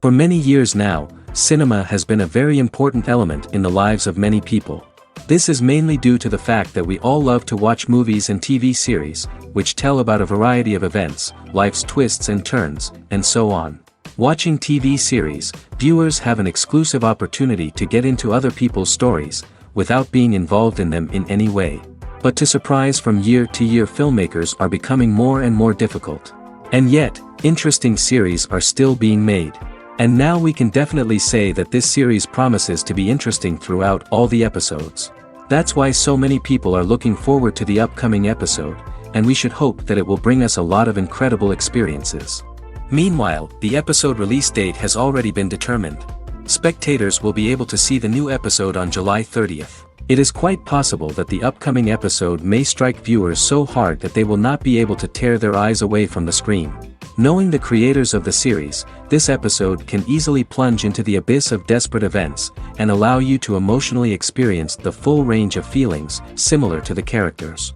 For many years now, cinema has been a very important element in the lives of many people. This is mainly due to the fact that we all love to watch movies and TV series, which tell about a variety of events, life's twists and turns, and so on. Watching TV series, viewers have an exclusive opportunity to get into other people's stories, without being involved in them in any way. But to surprise from year to year, filmmakers are becoming more and more difficult. And yet, interesting series are still being made. And now we can definitely say that this series promises to be interesting throughout all the episodes. That's why so many people are looking forward to the upcoming episode, and we should hope that it will bring us a lot of incredible experiences. Meanwhile, the episode release date has already been determined. Spectators will be able to see the new episode on July 30th. It is quite possible that the upcoming episode may strike viewers so hard that they will not be able to tear their eyes away from the screen. Knowing the creators of the series, this episode can easily plunge into the abyss of desperate events, and allow you to emotionally experience the full range of feelings, similar to the characters.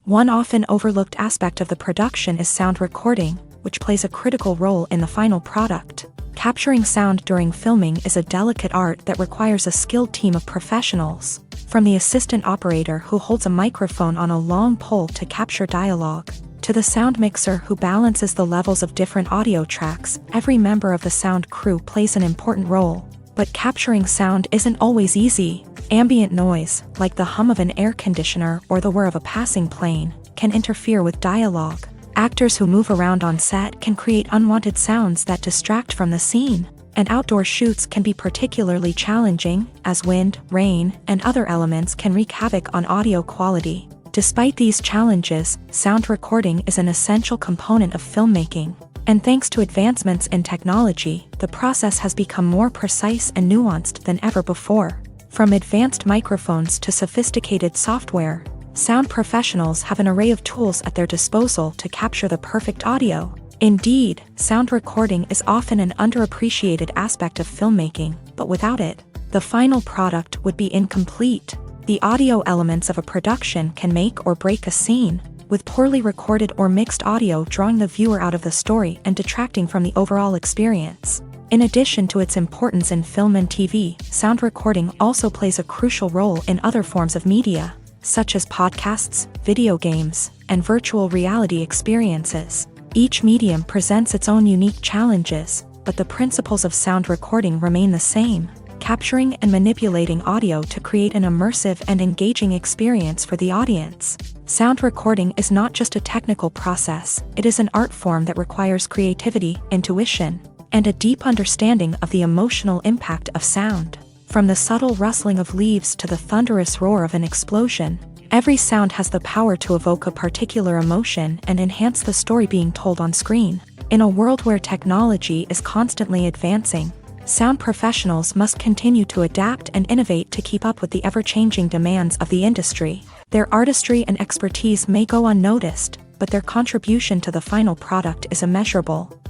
One often overlooked aspect of the production is sound recording, which plays a critical role in the final product. Capturing sound during filming is a delicate art that requires a skilled team of professionals. From the assistant operator who holds a microphone on a long pole to capture dialogue, to the sound mixer who balances the levels of different audio tracks, every member of the sound crew plays an important role. But capturing sound isn't always easy. Ambient noise, like the hum of an air conditioner or the whir of a passing plane, can interfere with dialogue. Actors who move around on set can create unwanted sounds that distract from the scene, and outdoor shoots can be particularly challenging, as wind, rain, and other elements can wreak havoc on audio quality. Despite these challenges, sound recording is an essential component of filmmaking, and thanks to advancements in technology, the process has become more precise and nuanced than ever before. From advanced microphones to sophisticated software, sound professionals have an array of tools at their disposal to capture the perfect audio. Indeed, sound recording is often an underappreciated aspect of filmmaking, but without it, the final product would be incomplete. The audio elements of a production can make or break a scene, with poorly recorded or mixed audio drawing the viewer out of the story and detracting from the overall experience. In addition to its importance in film and TV, sound recording also plays a crucial role in other forms of media, such as podcasts, video games, and virtual reality experiences. Each medium presents its own unique challenges, but the principles of sound recording remain the same, capturing and manipulating audio to create an immersive and engaging experience for the audience. Sound recording is not just a technical process, it is an art form that requires creativity, intuition, and a deep understanding of the emotional impact of sound. From the subtle rustling of leaves to the thunderous roar of an explosion, every sound has the power to evoke a particular emotion and enhance the story being told on screen. In a world where technology is constantly advancing, sound professionals must continue to adapt and innovate to keep up with the ever-changing demands of the industry. Their artistry and expertise may go unnoticed, but their contribution to the final product is immeasurable.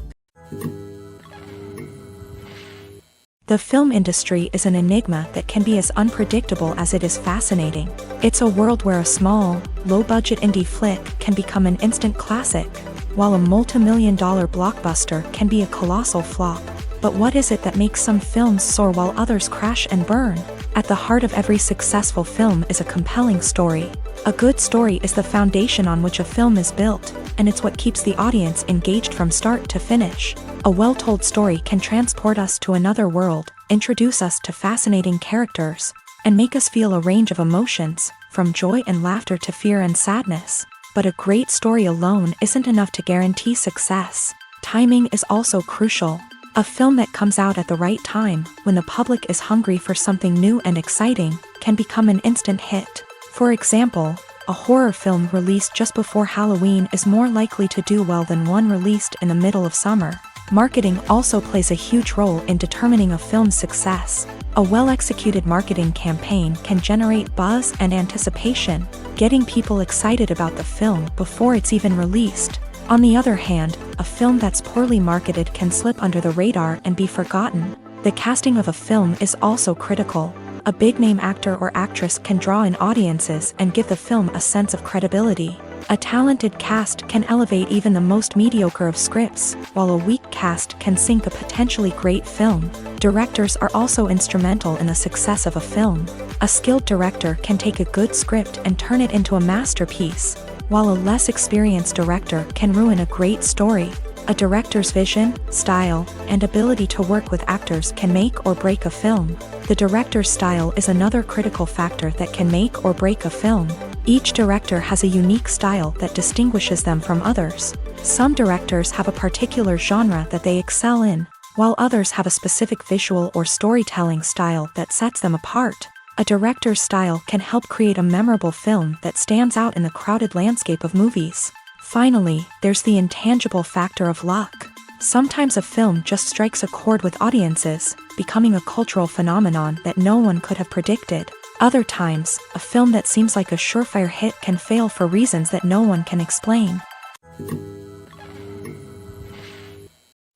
The film industry is an enigma that can be as unpredictable as it is fascinating. It's a world where a small, low-budget indie flick can become an instant classic, while a multi-million-dollar blockbuster can be a colossal flop. But what is it that makes some films soar while others crash and burn? At the heart of every successful film is a compelling story. A good story is the foundation on which a film is built, and it's what keeps the audience engaged from start to finish. A well-told story can transport us to another world, introduce us to fascinating characters, and make us feel a range of emotions, from joy and laughter to fear and sadness. But a great story alone isn't enough to guarantee success. Timing is also crucial. A film that comes out at the right time, when the public is hungry for something new and exciting, can become an instant hit. For example, a horror film released just before Halloween is more likely to do well than one released in the middle of summer. Marketing also plays a huge role in determining a film's success. A well-executed marketing campaign can generate buzz and anticipation, getting people excited about the film before it's even released. On the other hand, a film that's poorly marketed can slip under the radar and be forgotten. The casting of a film is also critical. A big-name actor or actress can draw in audiences and give the film a sense of credibility. A talented cast can elevate even the most mediocre of scripts, while a weak cast can sink a potentially great film. Directors are also instrumental in the success of a film. A skilled director can take a good script and turn it into a masterpiece, while a less experienced director can ruin a great story. A director's vision, style, and ability to work with actors can make or break a film. The director's style is another critical factor that can make or break a film. Each director has a unique style that distinguishes them from others. Some directors have a particular genre that they excel in, while others have a specific visual or storytelling style that sets them apart. A director's style can help create a memorable film that stands out in the crowded landscape of movies. Finally, there's the intangible factor of luck. Sometimes a film just strikes a chord with audiences, becoming a cultural phenomenon that no one could have predicted. Other times, a film that seems like a surefire hit can fail for reasons that no one can explain.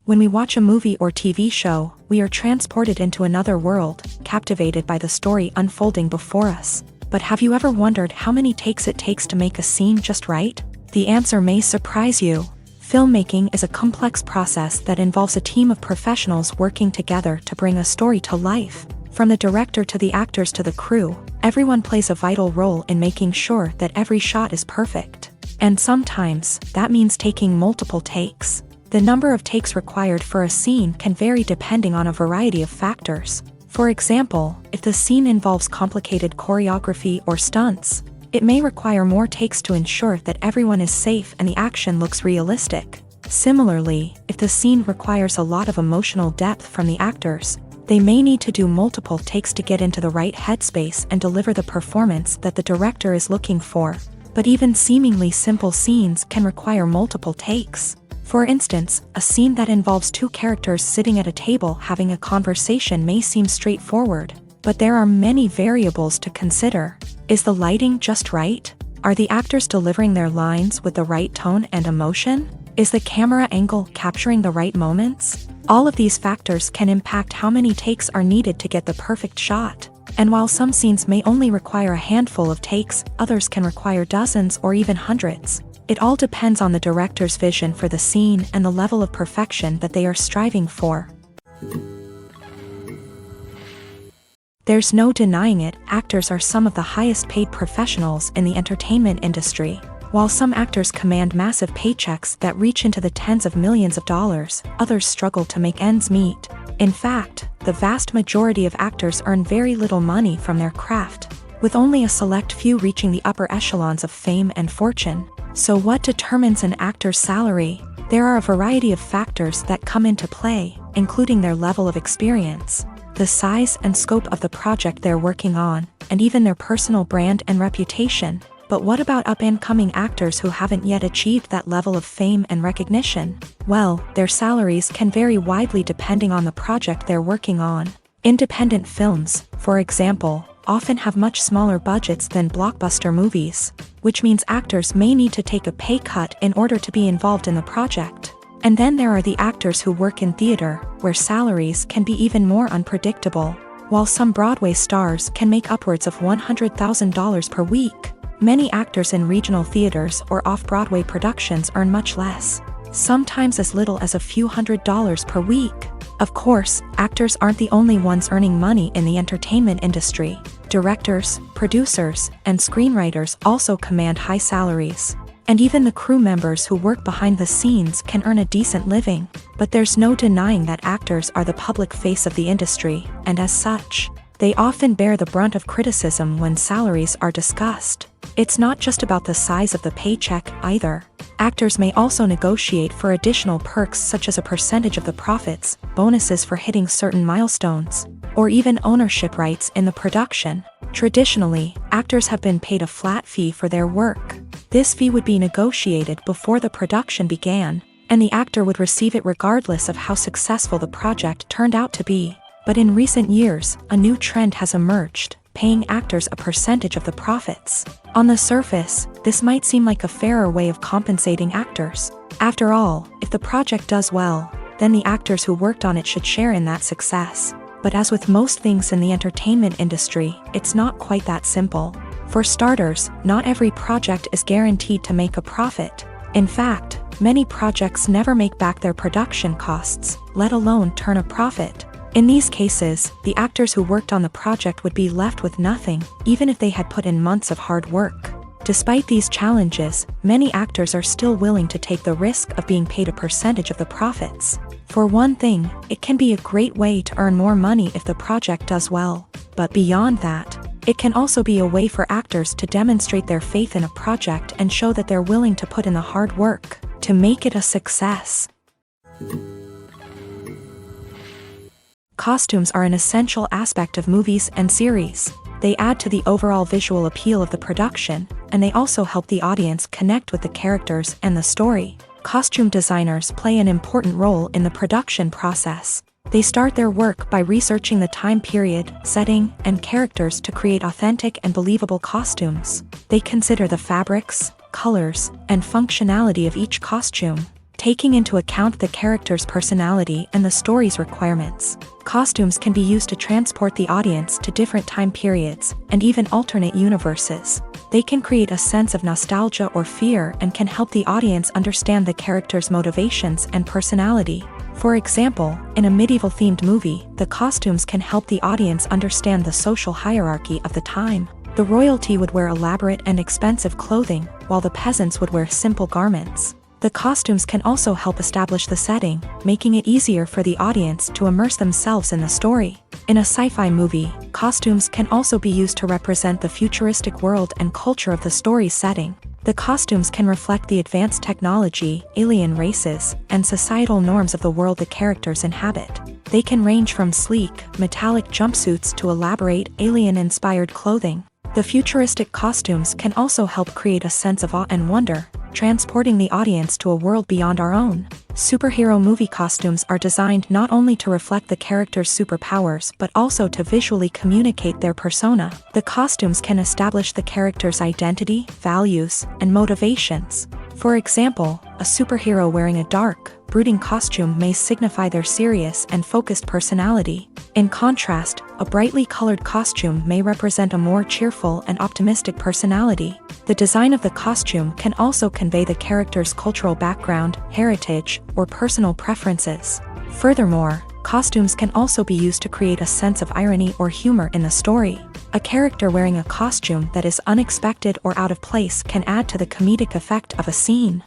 When we watch a movie or TV show, we are transported into another world, captivated by the story unfolding before us. But have you ever wondered how many takes it takes to make a scene just right? The answer may surprise you. Filmmaking is a complex process that involves a team of professionals working together to bring a story to life. From the director to the actors to the crew, everyone plays a vital role in making sure that every shot is perfect. And sometimes, that means taking multiple takes. The number of takes required for a scene can vary depending on a variety of factors. For example, if the scene involves complicated choreography or stunts, it may require more takes to ensure that everyone is safe and the action looks realistic. Similarly, if the scene requires a lot of emotional depth from the actors, they may need to do multiple takes to get into the right headspace and deliver the performance that the director is looking for. But even seemingly simple scenes can require multiple takes. For instance, a scene that involves two characters sitting at a table having a conversation may seem straightforward, but there are many variables to consider. Is the lighting just right? Are the actors delivering their lines with the right tone and emotion? Is the camera angle capturing the right moments? All of these factors can impact how many takes are needed to get the perfect shot. And while some scenes may only require a handful of takes, others can require dozens or even hundreds. It all depends on the director's vision for the scene and the level of perfection that they are striving for. There's no denying it, actors are some of the highest paid professionals in the entertainment industry. While some actors command massive paychecks that reach into the tens of millions of dollars, others struggle to make ends meet. In fact, the vast majority of actors earn very little money from their craft, with only a select few reaching the upper echelons of fame and fortune. So what determines an actor's salary? There are a variety of factors that come into play, including their level of experience, the size and scope of the project they're working on, and even their personal brand and reputation. But what about up-and-coming actors who haven't yet achieved that level of fame and recognition? Well, their salaries can vary widely depending on the project they're working on. Independent films, for example, often have much smaller budgets than blockbuster movies, which means actors may need to take a pay cut in order to be involved in the project. And then there are the actors who work in theater, where salaries can be even more unpredictable. While some Broadway stars can make upwards of $100,000 per week, many actors in regional theaters or off-Broadway productions earn much less, sometimes as little as a few $100s per week. Of course, actors aren't the only ones earning money in the entertainment industry. Directors, producers, and screenwriters also command high salaries. And even the crew members who work behind the scenes can earn a decent living. But there's no denying that actors are the public face of the industry, and as such, they often bear the brunt of criticism when salaries are discussed. It's not just about the size of the paycheck, either. Actors may also negotiate for additional perks such as a percentage of the profits, bonuses for hitting certain milestones, or even ownership rights in the production. Traditionally, actors have been paid a flat fee for their work. This fee would be negotiated before the production began, and the actor would receive it regardless of how successful the project turned out to be. But in recent years, a new trend has emerged, paying actors a percentage of the profits. On the surface, this might seem like a fairer way of compensating actors. After all, if the project does well, then the actors who worked on it should share in that success. But as with most things in the entertainment industry, it's not quite that simple. For starters, not every project is guaranteed to make a profit. In fact, many projects never make back their production costs, let alone turn a profit. In these cases, the actors who worked on the project would be left with nothing, even if they had put in months of hard work. Despite these challenges, many actors are still willing to take the risk of being paid a percentage of the profits. For one thing, it can be a great way to earn more money if the project does well. But beyond that, it can also be a way for actors to demonstrate their faith in a project and show that they're willing to put in the hard work to make it a success. Costumes are an essential aspect of movies and series. They add to the overall visual appeal of the production, and they also help the audience connect with the characters and the story. Costume designers play an important role in the production process. They start their work by researching the time period, setting, and characters to create authentic and believable costumes. They consider the fabrics, colors, and functionality of each costume, taking into account the character's personality and the story's requirements. Costumes can be used to transport the audience to different time periods and even alternate universes. They can create a sense of nostalgia or fear and can help the audience understand the character's motivations and personality. For example, in a medieval-themed movie, the costumes can help the audience understand the social hierarchy of the time. The royalty would wear elaborate and expensive clothing, while the peasants would wear simple garments. The costumes can also help establish the setting, making it easier for the audience to immerse themselves in the story. In a sci-fi movie, costumes can also be used to represent the futuristic world and culture of the story's setting. The costumes can reflect the advanced technology, alien races, and societal norms of the world the characters inhabit. They can range from sleek, metallic jumpsuits to elaborate, alien-inspired clothing. The futuristic costumes can also help create a sense of awe and wonder, transporting the audience to a world beyond our own. Superhero movie costumes are designed not only to reflect the character's superpowers but also to visually communicate their persona. The costumes can establish the character's identity, values, and motivations. For example, a superhero wearing a dark, brooding costume may signify their serious and focused personality. In contrast, a brightly colored costume may represent a more cheerful and optimistic personality. The design of the costume can also convey the character's cultural background, heritage, or personal preferences. Furthermore, costumes can also be used to create a sense of irony or humor in the story. A character wearing a costume that is unexpected or out of place can add to the comedic effect of a scene.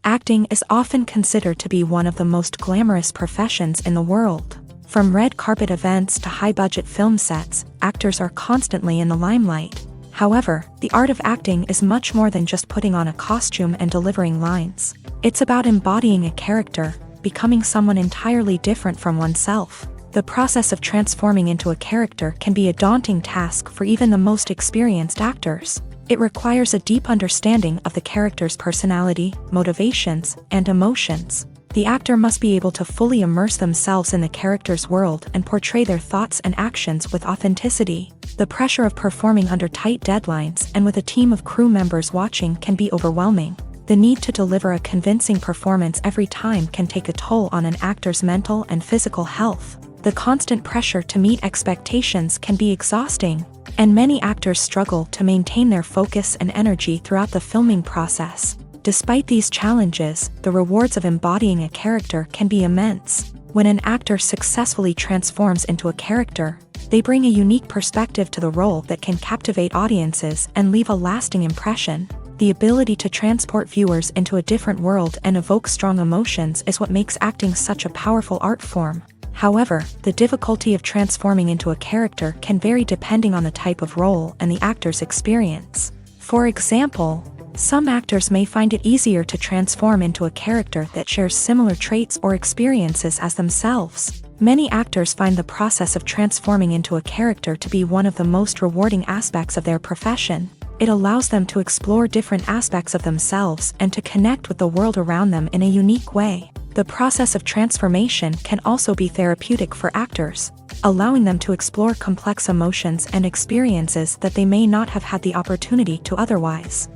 Acting is often considered to be one of the most glamorous professions in the world. From red carpet events to high-budget film sets, actors are constantly in the limelight. However, the art of acting is much more than just putting on a costume and delivering lines. It's about embodying a character, becoming someone entirely different from oneself. The process of transforming into a character can be a daunting task for even the most experienced actors. It requires a deep understanding of the character's personality, motivations, and emotions. The actor must be able to fully immerse themselves in the character's world and portray their thoughts and actions with authenticity. The pressure of performing under tight deadlines and with a team of crew members watching can be overwhelming. The need to deliver a convincing performance every time can take a toll on an actor's mental and physical health. The constant pressure to meet expectations can be exhausting, and many actors struggle to maintain their focus and energy throughout the filming process. Despite these challenges, the rewards of embodying a character can be immense. When an actor successfully transforms into a character, they bring a unique perspective to the role that can captivate audiences and leave a lasting impression. The ability to transport viewers into a different world and evoke strong emotions is what makes acting such a powerful art form. However, the difficulty of transforming into a character can vary depending on the type of role and the actor's experience. For example, some actors may find it easier to transform into a character that shares similar traits or experiences as themselves. Many actors find the process of transforming into a character to be one of the most rewarding aspects of their profession. It allows them to explore different aspects of themselves and to connect with the world around them in a unique way. The process of transformation can also be therapeutic for actors, allowing them to explore complex emotions and experiences that they may not have had the opportunity to otherwise.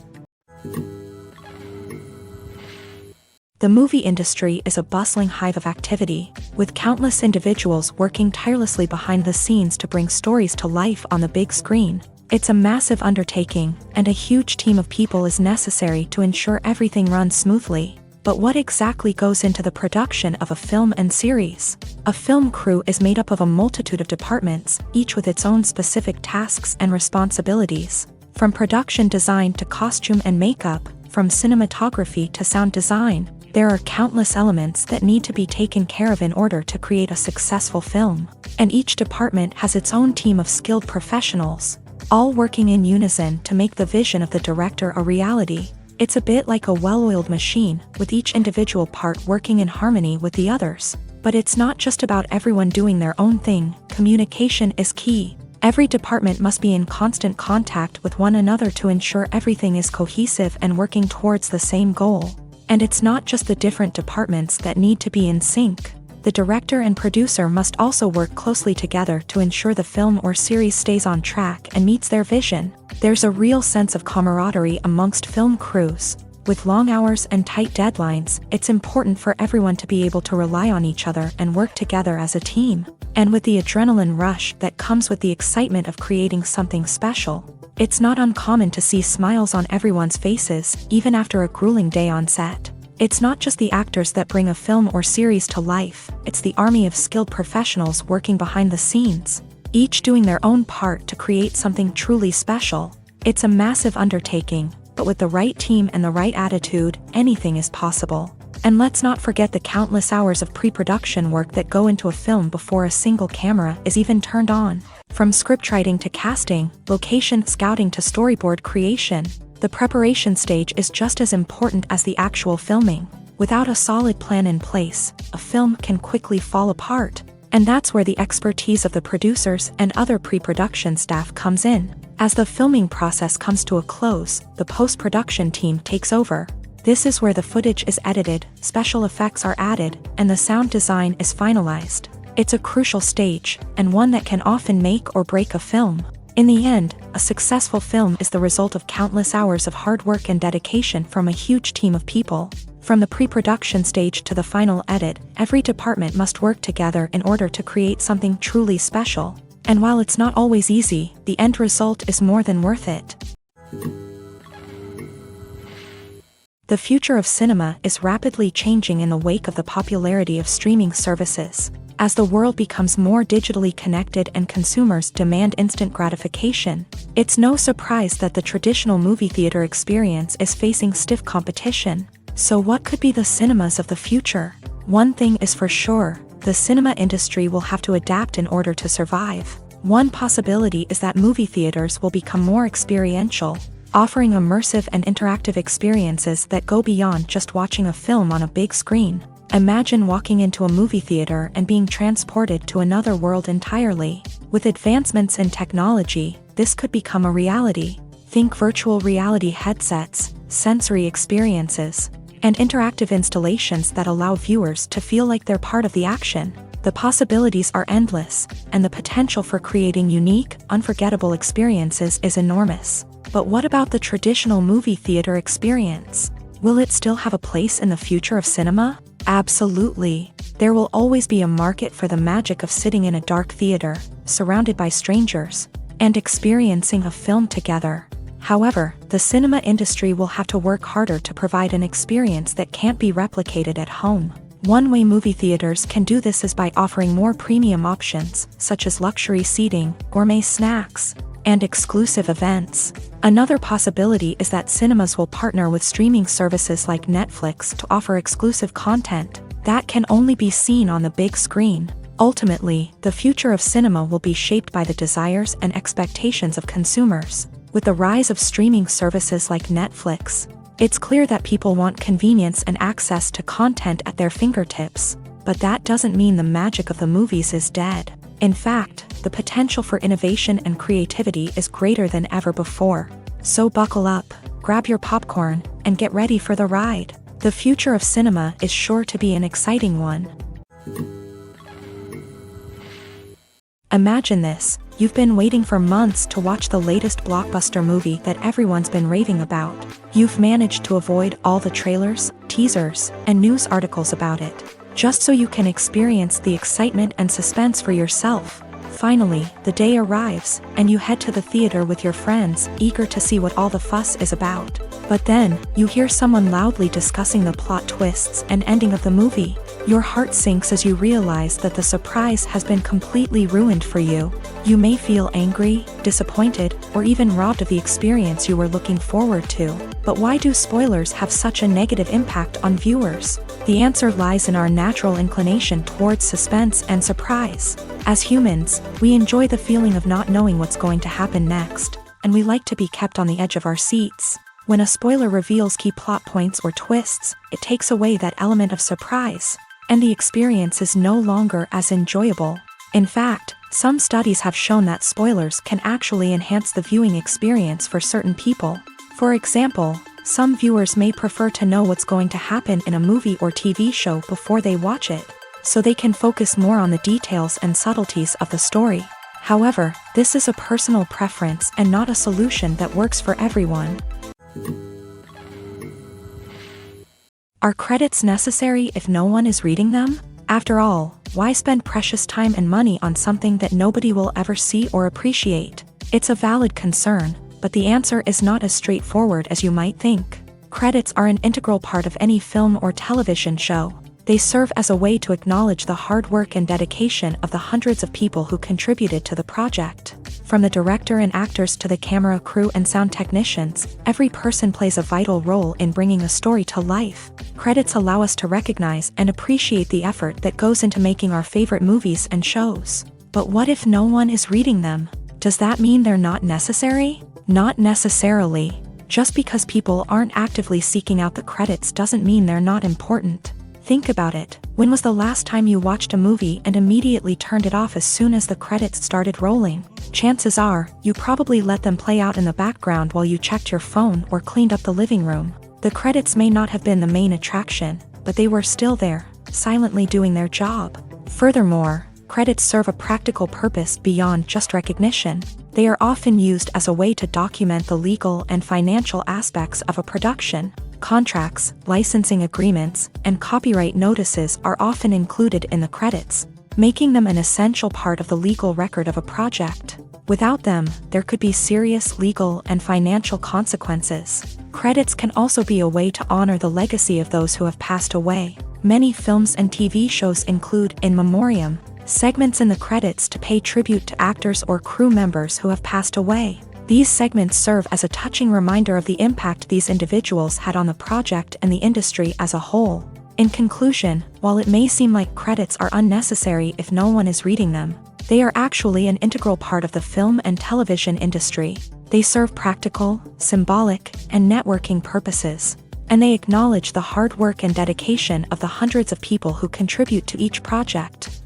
The movie industry is a bustling hive of activity, with countless individuals working tirelessly behind the scenes to bring stories to life on the big screen. It's a massive undertaking, and a huge team of people is necessary to ensure everything runs smoothly. But what exactly goes into the production of a film and series? A film crew is made up of a multitude of departments, each with its own specific tasks and responsibilities. From production design to costume and makeup, from cinematography to sound design, there are countless elements that need to be taken care of in order to create a successful film. And each department has its own team of skilled professionals, all working in unison to make the vision of the director a reality. It's a bit like a well-oiled machine, with each individual part working in harmony with the others. But it's not just about everyone doing their own thing. Communication is key. Every department must be in constant contact with one another to ensure everything is cohesive and working towards the same goal. And it's not just the different departments that need to be in sync. The director and producer must also work closely together to ensure the film or series stays on track and meets their vision. There's a real sense of camaraderie amongst film crews. With long hours and tight deadlines, it's important for everyone to be able to rely on each other and work together as a team. And with the adrenaline rush that comes with the excitement of creating something special, it's not uncommon to see smiles on everyone's faces, even after a grueling day on set. It's not just the actors that bring a film or series to life, it's the army of skilled professionals working behind the scenes, each doing their own part to create something truly special. It's a massive undertaking, but with the right team and the right attitude, anything is possible. And let's not forget the countless hours of pre-production work that go into a film before a single camera is even turned on. From scriptwriting to casting, location scouting to storyboard creation, the preparation stage is just as important as the actual filming. Without a solid plan in place, a film can quickly fall apart. And that's where the expertise of the producers and other pre-production staff comes in. As the filming process comes to a close, the post-production team takes over. This is where the footage is edited, special effects are added, and the sound design is finalized. It's a crucial stage, and one that can often make or break a film. In the end, a successful film is the result of countless hours of hard work and dedication from a huge team of people. From the pre-production stage to the final edit, every department must work together in order to create something truly special. And while it's not always easy, the end result is more than worth it. The future of cinema is rapidly changing in the wake of the popularity of streaming services. As the world becomes more digitally connected and consumers demand instant gratification, it's no surprise that the traditional movie theater experience is facing stiff competition. So what could be the cinemas of the future? One thing is for sure, the cinema industry will have to adapt in order to survive. One possibility is that movie theaters will become more experiential, offering immersive and interactive experiences that go beyond just watching a film on a big screen. Imagine walking into a movie theater and being transported to another world entirely. With advancements in technology, this could become a reality. Think virtual reality headsets, sensory experiences, and interactive installations that allow viewers to feel like they're part of the action. The possibilities are endless, and the potential for creating unique, unforgettable experiences is enormous. But what about the traditional movie theater experience? Will it still have a place in the future of cinema? Absolutely. There will always be a market for the magic of sitting in a dark theater, surrounded by strangers, and experiencing a film together. However, the cinema industry will have to work harder to provide an experience that can't be replicated at home. One way movie theaters can do this is by offering more premium options, such as luxury seating, gourmet snacks, and exclusive events. Another possibility is that cinemas will partner with streaming services like Netflix to offer exclusive content that can only be seen on the big screen. Ultimately, the future of cinema will be shaped by the desires and expectations of consumers. With the rise of streaming services like Netflix, it's clear that people want convenience and access to content at their fingertips. But that doesn't mean the magic of the movies is dead. In fact, the potential for innovation and creativity is greater than ever before. So buckle up, grab your popcorn, and get ready for the ride. The future of cinema is sure to be an exciting one. Imagine this, You've been waiting for months to watch the latest blockbuster movie that everyone's been raving about. You've managed to avoid all the trailers, teasers, and news articles about it, just so you can experience the excitement and suspense for yourself. Finally, the day arrives, and you head to the theater with your friends, eager to see what all the fuss is about. But then, you hear someone loudly discussing the plot twists and ending of the movie. Your heart sinks as you realize that the surprise has been completely ruined for you. You may feel angry, disappointed, or even robbed of the experience you were looking forward to. But why do spoilers have such a negative impact on viewers? The answer lies in our natural inclination towards suspense and surprise. As humans, we enjoy the feeling of not knowing what's going to happen next, and we like to be kept on the edge of our seats. When a spoiler reveals key plot points or twists, it takes away that element of surprise, and the experience is no longer as enjoyable. In fact, some studies have shown that spoilers can actually enhance the viewing experience for certain people. For example, some viewers may prefer to know what's going to happen in a movie or TV show before they watch it, so they can focus more on the details and subtleties of the story. However, this is a personal preference and not a solution that works for everyone. Are credits necessary if no one is reading them? After all, why spend precious time and money on something that nobody will ever see or appreciate? It's a valid concern, but the answer is not as straightforward as you might think. Credits are an integral part of any film or television show. They serve as a way to acknowledge the hard work and dedication of the hundreds of people who contributed to the project. From the director and actors to the camera crew and sound technicians, every person plays a vital role in bringing a story to life. Credits allow us to recognize and appreciate the effort that goes into making our favorite movies and shows. But what if no one is reading them? Does that mean they're not necessary? Not necessarily. Just because people aren't actively seeking out the credits doesn't mean they're not important. Think about it. When was the last time you watched a movie and immediately turned it off as soon as the credits started rolling? Chances are, you probably let them play out in the background while you checked your phone or cleaned up the living room. The credits may not have been the main attraction, but they were still there, silently doing their job. Furthermore, credits serve a practical purpose beyond just recognition. They are often used as a way to document the legal and financial aspects of a production. Contracts, licensing agreements, and copyright notices are often included in the credits, making them an essential part of the legal record of a project. Without them, there could be serious legal and financial consequences. Credits can also be a way to honor the legacy of those who have passed away. Many films and TV shows include in memoriam segments in the credits to pay tribute to actors or crew members who have passed away. These segments serve as a touching reminder of the impact these individuals had on the project and the industry as a whole. In conclusion, while it may seem like credits are unnecessary if no one is reading them, they are actually an integral part of the film and television industry. They serve practical, symbolic, and networking purposes, and they acknowledge the hard work and dedication of the hundreds of people who contribute to each project.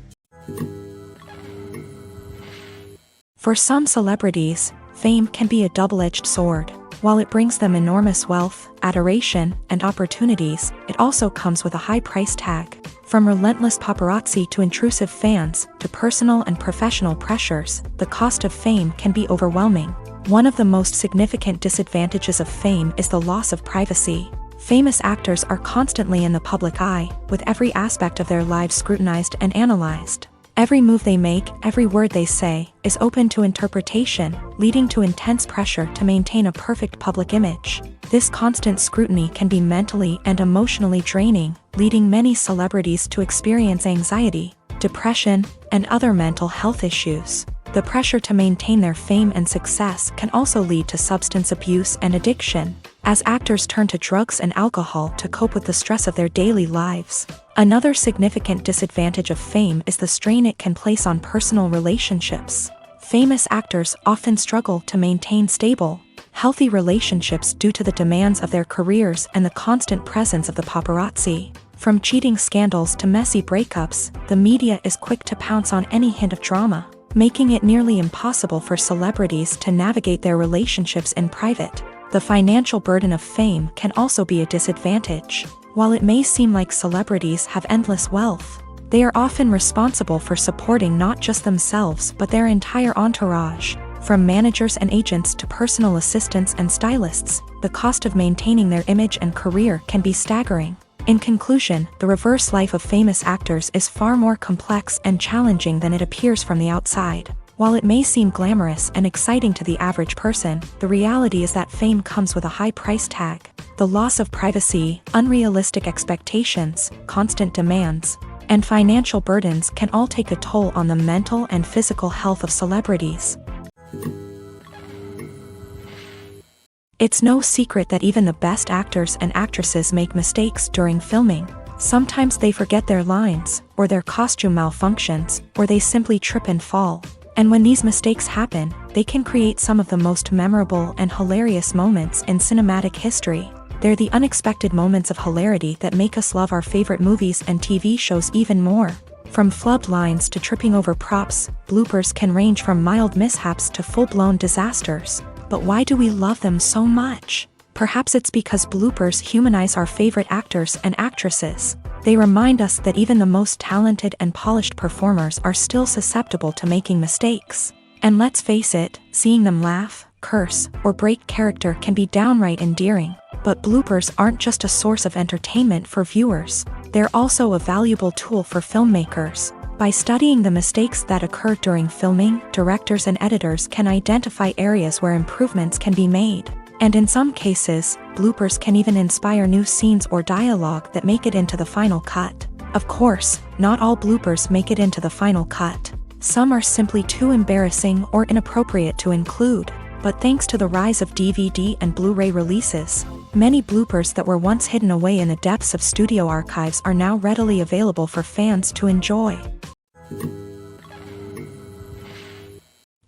For some celebrities, fame can be a double-edged sword. While it brings them enormous wealth, adoration, and opportunities, it also comes with a high price tag. From relentless paparazzi to intrusive fans, to personal and professional pressures, the cost of fame can be overwhelming. One of the most significant disadvantages of fame is the loss of privacy. Famous actors are constantly in the public eye, with every aspect of their lives scrutinized and analyzed. Every move they make, every word they say, is open to interpretation, leading to intense pressure to maintain a perfect public image. This constant scrutiny can be mentally and emotionally draining, leading many celebrities to experience anxiety, depression, and other mental health issues. The pressure to maintain their fame and success can also lead to substance abuse and addiction, as actors turn to drugs and alcohol to cope with the stress of their daily lives. Another significant disadvantage of fame is the strain it can place on personal relationships. Famous actors often struggle to maintain stable, healthy relationships due to the demands of their careers and the constant presence of the paparazzi. From cheating scandals to messy breakups, the media is quick to pounce on any hint of drama, making it nearly impossible for celebrities to navigate their relationships in private. The financial burden of fame can also be a disadvantage. While it may seem like celebrities have endless wealth, They are often responsible for supporting not just themselves but their entire entourage. From managers and agents to personal assistants and stylists, the cost of maintaining their image and career can be staggering. In conclusion, the reverse life of famous actors is far more complex and challenging than it appears from the outside. While it may seem glamorous and exciting to the average person, the reality is that fame comes with a high price tag. The loss of privacy, unrealistic expectations, constant demands, and financial burdens can all take a toll on the mental and physical health of celebrities. It's no secret that even the best actors and actresses make mistakes during filming. Sometimes they forget their lines, or their costume malfunctions, or they simply trip and fall. And when these mistakes happen, they can create some of the most memorable and hilarious moments in cinematic history. They're the unexpected moments of hilarity that make us love our favorite movies and TV shows even more. From flubbed lines to tripping over props, bloopers can range from mild mishaps to full-blown disasters. But why do we love them so much? Perhaps it's because bloopers humanize our favorite actors and actresses. They remind us that even the most talented and polished performers are still susceptible to making mistakes. And let's face it, seeing them laugh, curse, or break character can be downright endearing. But bloopers aren't just a source of entertainment for viewers. They're also a valuable tool for filmmakers. By studying the mistakes that occur during filming, directors and editors can identify areas where improvements can be made. And in some cases, bloopers can even inspire new scenes or dialogue that make it into the final cut. Of course, not all bloopers make it into the final cut. Some are simply too embarrassing or inappropriate to include. But thanks to the rise of DVD and Blu-ray releases, many bloopers that were once hidden away in the depths of studio archives are now readily available for fans to enjoy.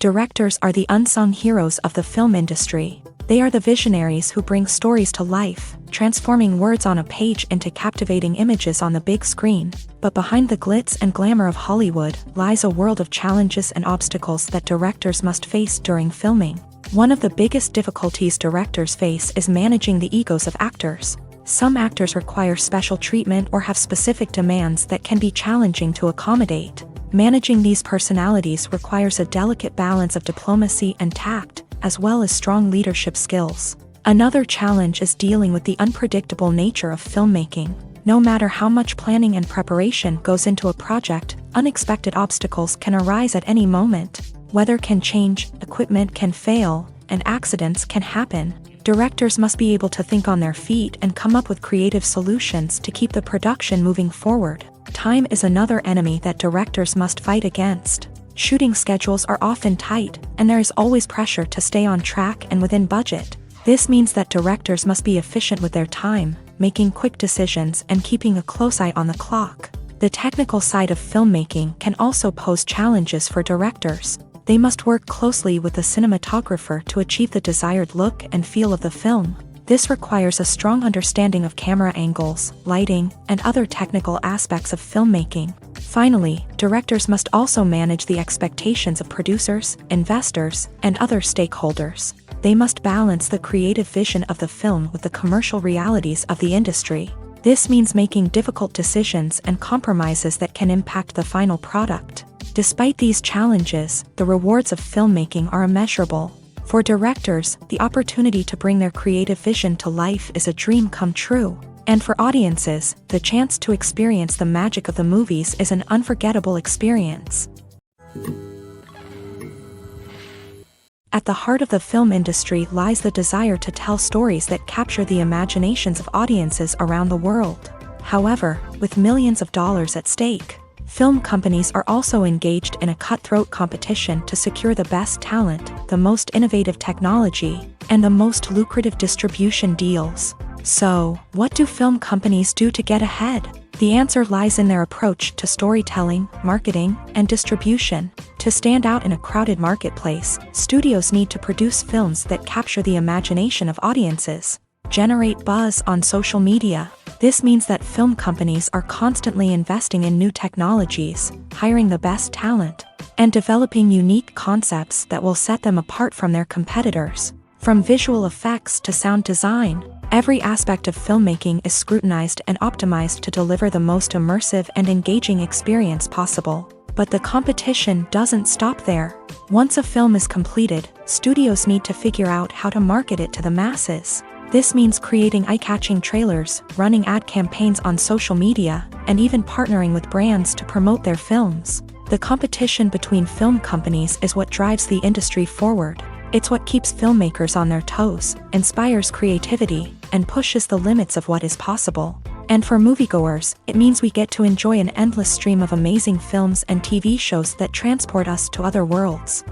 Directors are the unsung heroes of the film industry. They are the visionaries who bring stories to life, transforming words on a page into captivating images on the big screen. But behind the glitz and glamour of Hollywood lies a world of challenges and obstacles that directors must face during filming. One of the biggest difficulties directors face is managing the egos of actors. Some actors require special treatment or have specific demands that can be challenging to accommodate. Managing these personalities requires a delicate balance of diplomacy and tact, as well as strong leadership skills. Another challenge is dealing with the unpredictable nature of filmmaking. No matter how much planning and preparation goes into a project, unexpected obstacles can arise at any moment. Weather can change, equipment can fail, and accidents can happen. Directors must be able to think on their feet and come up with creative solutions to keep the production moving forward. Time is another enemy that directors must fight against. Shooting schedules are often tight, and there is always pressure to stay on track and within budget. This means that directors must be efficient with their time, making quick decisions and keeping a close eye on the clock. The technical side of filmmaking can also pose challenges for directors. They must work closely with the cinematographer to achieve the desired look and feel of the film. This requires a strong understanding of camera angles, lighting, and other technical aspects of filmmaking. Finally, directors must also manage the expectations of producers, investors, and other stakeholders. They must balance the creative vision of the film with the commercial realities of the industry. This means making difficult decisions and compromises that can impact the final product. Despite these challenges, the rewards of filmmaking are immeasurable. For directors, the opportunity to bring their creative vision to life is a dream come true. And for audiences, the chance to experience the magic of the movies is an unforgettable experience. At the heart of the film industry lies the desire to tell stories that capture the imaginations of audiences around the world. However, with millions of dollars at stake, film companies are also engaged in a cutthroat competition to secure the best talent, the most innovative technology, and the most lucrative distribution deals. So, what do film companies do to get ahead? The answer lies in their approach to storytelling, marketing, and distribution. To stand out in a crowded marketplace, studios need to produce films that capture the imagination of audiences, generate buzz on social media. This means that film companies are constantly investing in new technologies, hiring the best talent, and developing unique concepts that will set them apart from their competitors. From visual effects to sound design, Every aspect of filmmaking is scrutinized and optimized to deliver the most immersive and engaging experience possible. But the competition doesn't stop there. Once a film is completed, studios need to figure out how to market it to the masses. This means creating eye-catching trailers, running ad campaigns on social media, and even partnering with brands to promote their films. The competition between film companies is what drives the industry forward. It's what keeps filmmakers on their toes, inspires creativity, and pushes the limits of what is possible. And for moviegoers, it means we get to enjoy an endless stream of amazing films and TV shows that transport us to other worlds.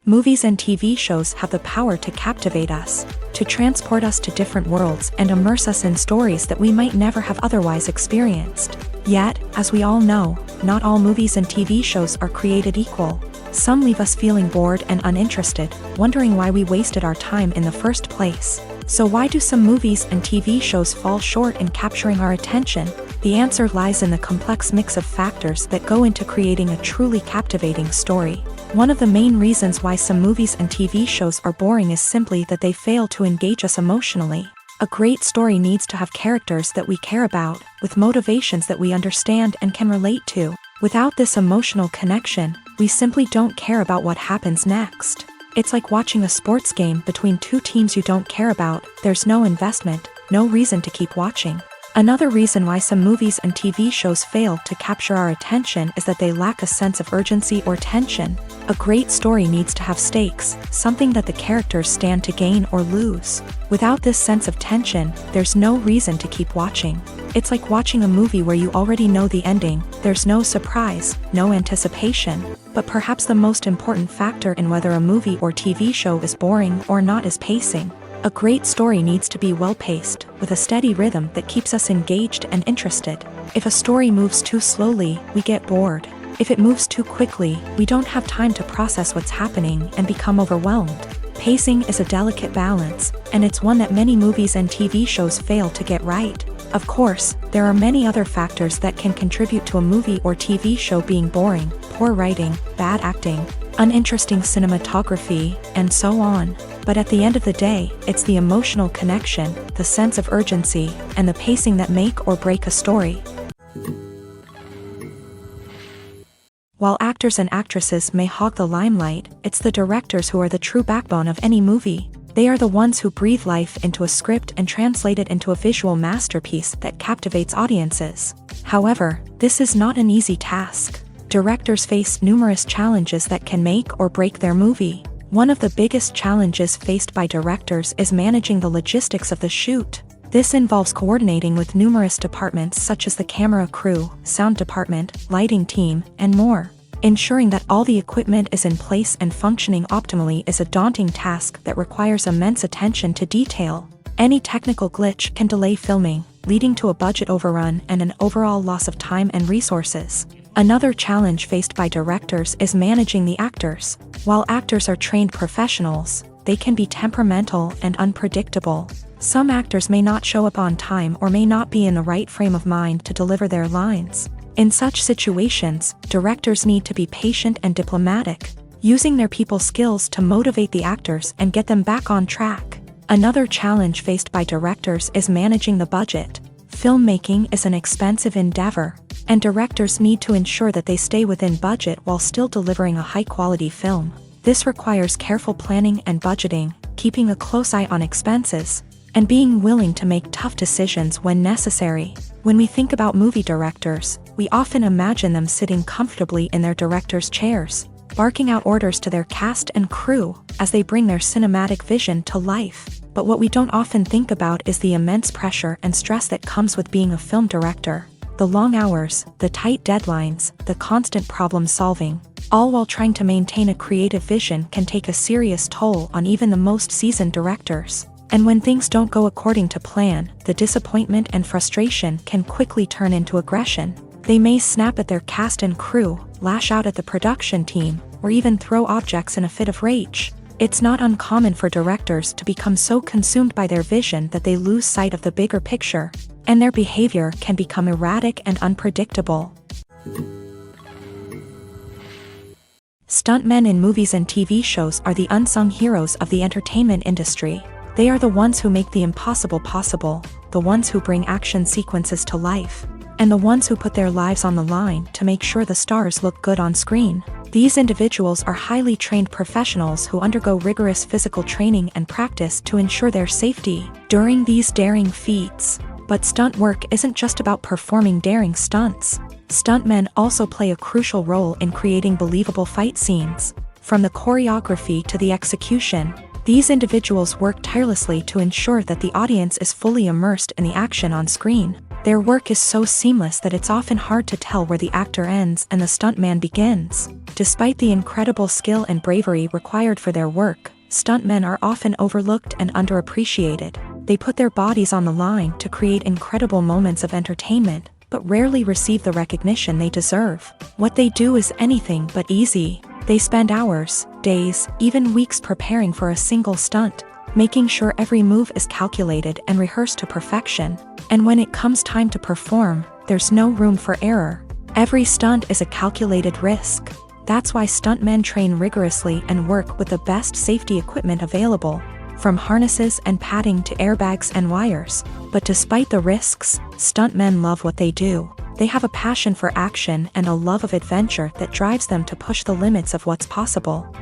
Movies and TV shows have the power to captivate us, to transport us to different worlds and immerse us in stories that we might never have otherwise experienced. Yet, as we all know, not all movies and TV shows are created equal. Some leave us feeling bored and uninterested, wondering why we wasted our time in the first place. So why do some movies and TV shows fall short in capturing our attention? The answer lies in the complex mix of factors that go into creating a truly captivating story. One of the main reasons why some movies and TV shows are boring is simply that they fail to engage us emotionally. A great story needs to have characters that we care about, with motivations that we understand and can relate to. Without this emotional connection, we simply don't care about what happens next. It's like watching a sports game between two teams you don't care about. There's no investment, no reason to keep watching. Another reason why some movies and TV shows fail to capture our attention is that they lack a sense of urgency or tension. A great story needs to have stakes, something that the characters stand to gain or lose. Without this sense of tension, there's no reason to keep watching. It's like watching a movie where you already know the ending. There's no surprise, no anticipation. But perhaps the most important factor in whether a movie or TV show is boring or not is pacing. A great story needs to be well-paced, with a steady rhythm that keeps us engaged and interested. If a story moves too slowly, we get bored. If it moves too quickly, we don't have time to process what's happening and become overwhelmed. Pacing is a delicate balance, and it's one that many movies and TV shows fail to get right. Of course, there are many other factors that can contribute to a movie or TV show being boring: poor writing, bad acting, uninteresting cinematography, and so on. But at the end of the day, it's the emotional connection, the sense of urgency, and the pacing that make or break a story. While actors and actresses may hog the limelight, it's the directors who are the true backbone of any movie. They are the ones who breathe life into a script and translate it into a visual masterpiece that captivates audiences. However, this is not an easy task. Directors face numerous challenges that can make or break their movie. One of the biggest challenges faced by directors is managing the logistics of the shoot. This involves coordinating with numerous departments such as the camera crew, sound department, lighting team, and more. Ensuring that all the equipment is in place and functioning optimally is a daunting task that requires immense attention to detail. Any technical glitch can delay filming, leading to a budget overrun and an overall loss of time and resources. Another challenge faced by directors is managing the actors. While actors are trained professionals, they can be temperamental and unpredictable. Some actors may not show up on time or may not be in the right frame of mind to deliver their lines. In such situations, directors need to be patient and diplomatic, using their people skills to motivate the actors and get them back on track. Another challenge faced by directors is managing the budget. Filmmaking is an expensive endeavor, and directors need to ensure that they stay within budget while still delivering a high-quality film. This requires careful planning and budgeting, keeping a close eye on expenses, and being willing to make tough decisions when necessary. When we think about movie directors, we often imagine them sitting comfortably in their director's chairs, barking out orders to their cast and crew as they bring their cinematic vision to life. But what we don't often think about is the immense pressure and stress that comes with being a film director. The long hours, the tight deadlines, the constant problem solving, all while trying to maintain a creative vision can take a serious toll on even the most seasoned directors. And when things don't go according to plan, the disappointment and frustration can quickly turn into aggression. They may snap at their cast and crew, lash out at the production team, or even throw objects in a fit of rage. It's not uncommon for directors to become so consumed by their vision that they lose sight of the bigger picture, and their behavior can become erratic and unpredictable. Stuntmen in movies and TV shows are the unsung heroes of the entertainment industry. They are the ones who make the impossible possible, the ones who bring action sequences to life, and the ones who put their lives on the line to make sure the stars look good on screen. These individuals are highly trained professionals who undergo rigorous physical training and practice to ensure their safety during these daring feats. But stunt work isn't just about performing daring stunts. Stuntmen also play a crucial role in creating believable fight scenes. From the choreography to the execution, these individuals work tirelessly to ensure that the audience is fully immersed in the action on screen. Their work is so seamless that it's often hard to tell where the actor ends and the stuntman begins. Despite the incredible skill and bravery required for their work, stuntmen are often overlooked and underappreciated. They put their bodies on the line to create incredible moments of entertainment, but rarely receive the recognition they deserve. What they do is anything but easy. They spend hours, days, even weeks preparing for a single stunt, making sure every move is calculated and rehearsed to perfection. And when it comes time to perform, there's no room for error. Every stunt is a calculated risk. That's why stuntmen train rigorously and work with the best safety equipment available, from harnesses and padding to airbags and wires. But despite the risks, stuntmen love what they do. They have a passion for action and a love of adventure that drives them to push the limits of what's possible.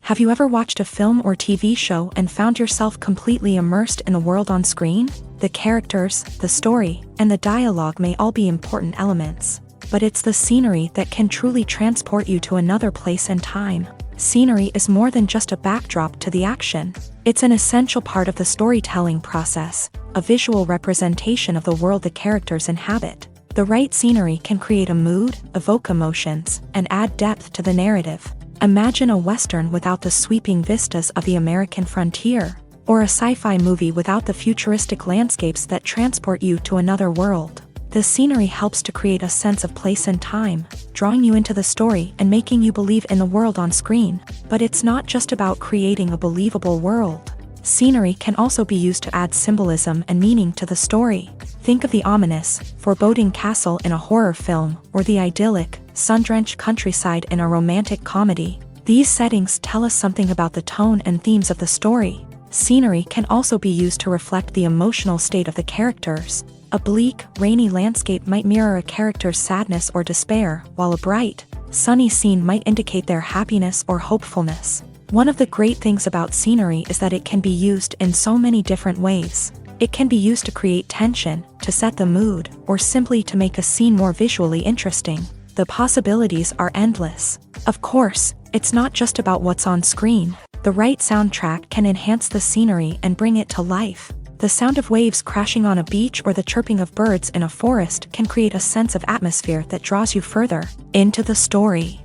Have you ever watched a film or TV show and found yourself completely immersed in the world on screen? The characters, the story, and the dialogue may all be important elements, but it's the scenery that can truly transport you to another place and time. Scenery is more than just a backdrop to the action. It's an essential part of the storytelling process, a visual representation of the world the characters inhabit. The right scenery can create a mood, evoke emotions, and add depth to the narrative. Imagine a Western without the sweeping vistas of the American frontier, or a sci-fi movie without the futuristic landscapes that transport you to another world. The scenery helps to create a sense of place and time, drawing you into the story and making you believe in the world on screen. But it's not just about creating a believable world. Scenery can also be used to add symbolism and meaning to the story. Think of the ominous, foreboding castle in a horror film, or the idyllic, sun-drenched countryside in a romantic comedy. These settings tell us something about the tone and themes of the story. Scenery can also be used to reflect the emotional state of the characters. A bleak, rainy landscape might mirror a character's sadness or despair, while a bright, sunny scene might indicate their happiness or hopefulness. One of the great things about scenery is that it can be used in so many different ways. It can be used to create tension, to set the mood, or simply to make a scene more visually interesting. The possibilities are endless. Of course, it's not just about what's on screen. The right soundtrack can enhance the scenery and bring it to life. The sound of waves crashing on a beach or the chirping of birds in a forest can create a sense of atmosphere that draws you further into the story.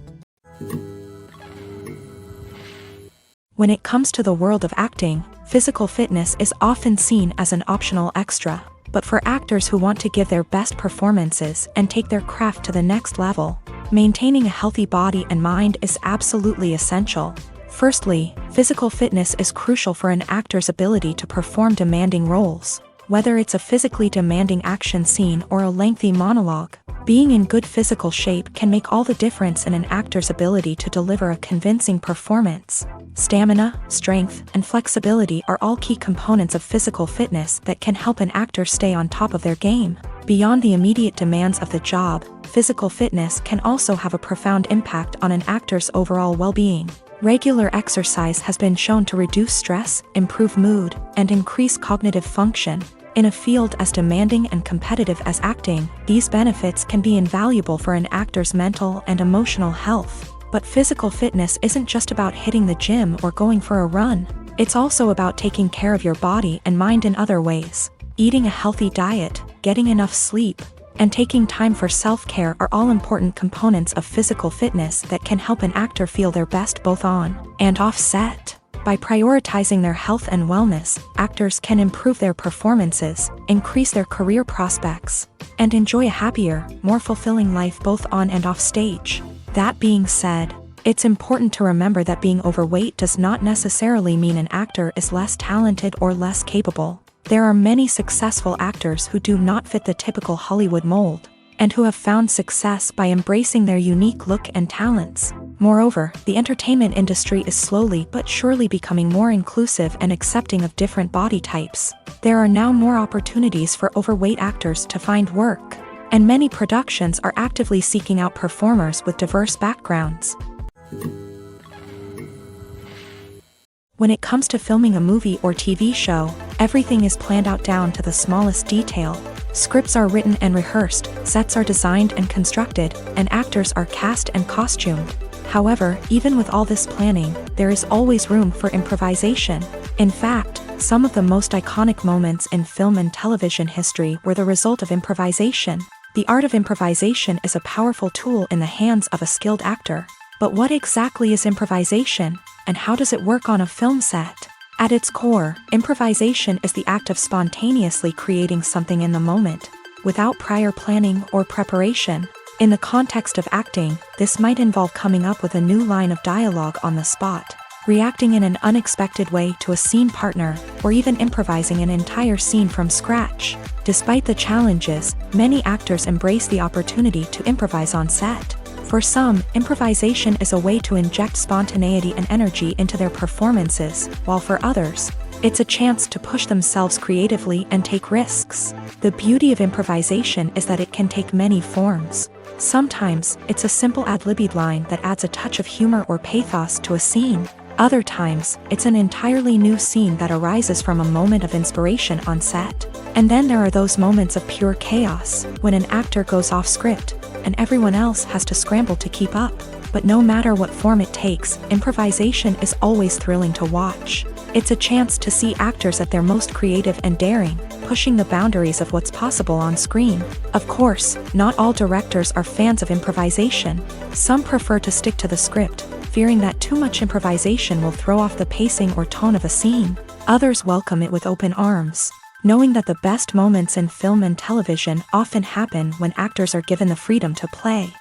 When it comes to the world of acting, physical fitness is often seen as an optional extra. But for actors who want to give their best performances and take their craft to the next level, maintaining a healthy body and mind is absolutely essential. Firstly, physical fitness is crucial for an actor's ability to perform demanding roles. Whether it's a physically demanding action scene or a lengthy monologue, being in good physical shape can make all the difference in an actor's ability to deliver a convincing performance. Stamina, strength, and flexibility are all key components of physical fitness that can help an actor stay on top of their game. Beyond the immediate demands of the job, physical fitness can also have a profound impact on an actor's overall well-being. Regular exercise has been shown to reduce stress, improve mood, and increase cognitive function. In a field as demanding and competitive as acting, these benefits can be invaluable for an actor's mental and emotional health. But physical fitness isn't just about hitting the gym or going for a run. It's also about taking care of your body and mind in other ways. Eating a healthy diet, getting enough sleep, and taking time for self-care are all important components of physical fitness that can help an actor feel their best both on and off set. By prioritizing their health and wellness, actors can improve their performances, increase their career prospects, and enjoy a happier, more fulfilling life both on and off stage. That being said, it's important to remember that being overweight does not necessarily mean an actor is less talented or less capable. There are many successful actors who do not fit the typical Hollywood mold, and who have found success by embracing their unique look and talents. Moreover, the entertainment industry is slowly but surely becoming more inclusive and accepting of different body types. There are now more opportunities for overweight actors to find work, and many productions are actively seeking out performers with diverse backgrounds. When it comes to filming a movie or TV show, everything is planned out down to the smallest detail. Scripts are written and rehearsed, sets are designed and constructed, and actors are cast and costumed. However, even with all this planning, there is always room for improvisation. In fact, some of the most iconic moments in film and television history were the result of improvisation. The art of improvisation is a powerful tool in the hands of a skilled actor. But what exactly is improvisation, and how does it work on a film set? At its core, improvisation is the act of spontaneously creating something in the moment, without prior planning or preparation. In the context of acting, this might involve coming up with a new line of dialogue on the spot, reacting in an unexpected way to a scene partner, or even improvising an entire scene from scratch. Despite the challenges, many actors embrace the opportunity to improvise on set. For some, improvisation is a way to inject spontaneity and energy into their performances, while for others, it's a chance to push themselves creatively and take risks. The beauty of improvisation is that it can take many forms. Sometimes, it's a simple ad-libbed line that adds a touch of humor or pathos to a scene. Other times, it's an entirely new scene that arises from a moment of inspiration on set. And then there are those moments of pure chaos, when an actor goes off script, and everyone else has to scramble to keep up. But no matter what form it takes, improvisation is always thrilling to watch. It's a chance to see actors at their most creative and daring, pushing the boundaries of what's possible on screen. Of course, not all directors are fans of improvisation. Some prefer to stick to the script, fearing that too much improvisation will throw off the pacing or tone of a scene. Others welcome it with open arms, knowing that the best moments in film and television often happen when actors are given the freedom to play.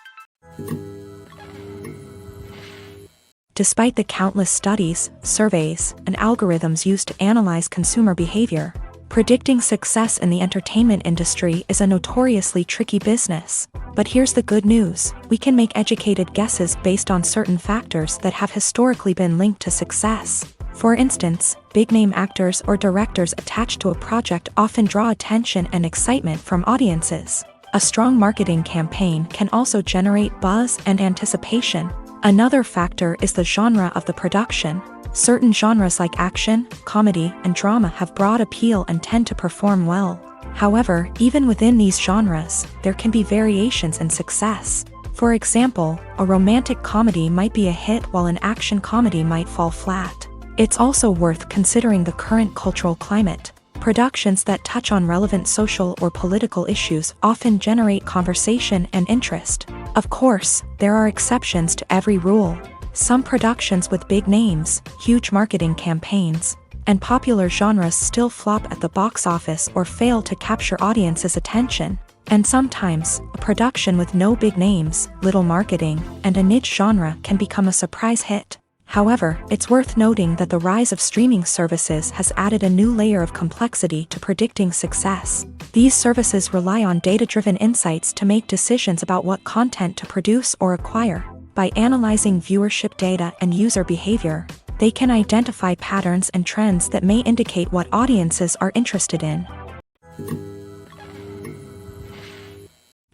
Despite the countless studies, surveys, and algorithms used to analyze consumer behavior, predicting success in the entertainment industry is a notoriously tricky business. But here's the good news: we can make educated guesses based on certain factors that have historically been linked to success. For instance, big-name actors or directors attached to a project often draw attention and excitement from audiences. A strong marketing campaign can also generate buzz and anticipation. Another factor is the genre of the production. Certain genres like action, comedy, and drama have broad appeal and tend to perform well. However, even within these genres, there can be variations in success. For example, a romantic comedy might be a hit while an action comedy might fall flat. It's also worth considering the current cultural climate. Productions that touch on relevant social or political issues often generate conversation and interest. Of course, there are exceptions to every rule. Some productions with big names, huge marketing campaigns, and popular genres still flop at the box office or fail to capture audiences' attention. And sometimes, a production with no big names, little marketing, and a niche genre can become a surprise hit. However, it's worth noting that the rise of streaming services has added a new layer of complexity to predicting success. These services rely on data-driven insights to make decisions about what content to produce or acquire. By analyzing viewership data and user behavior, they can identify patterns and trends that may indicate what audiences are interested in.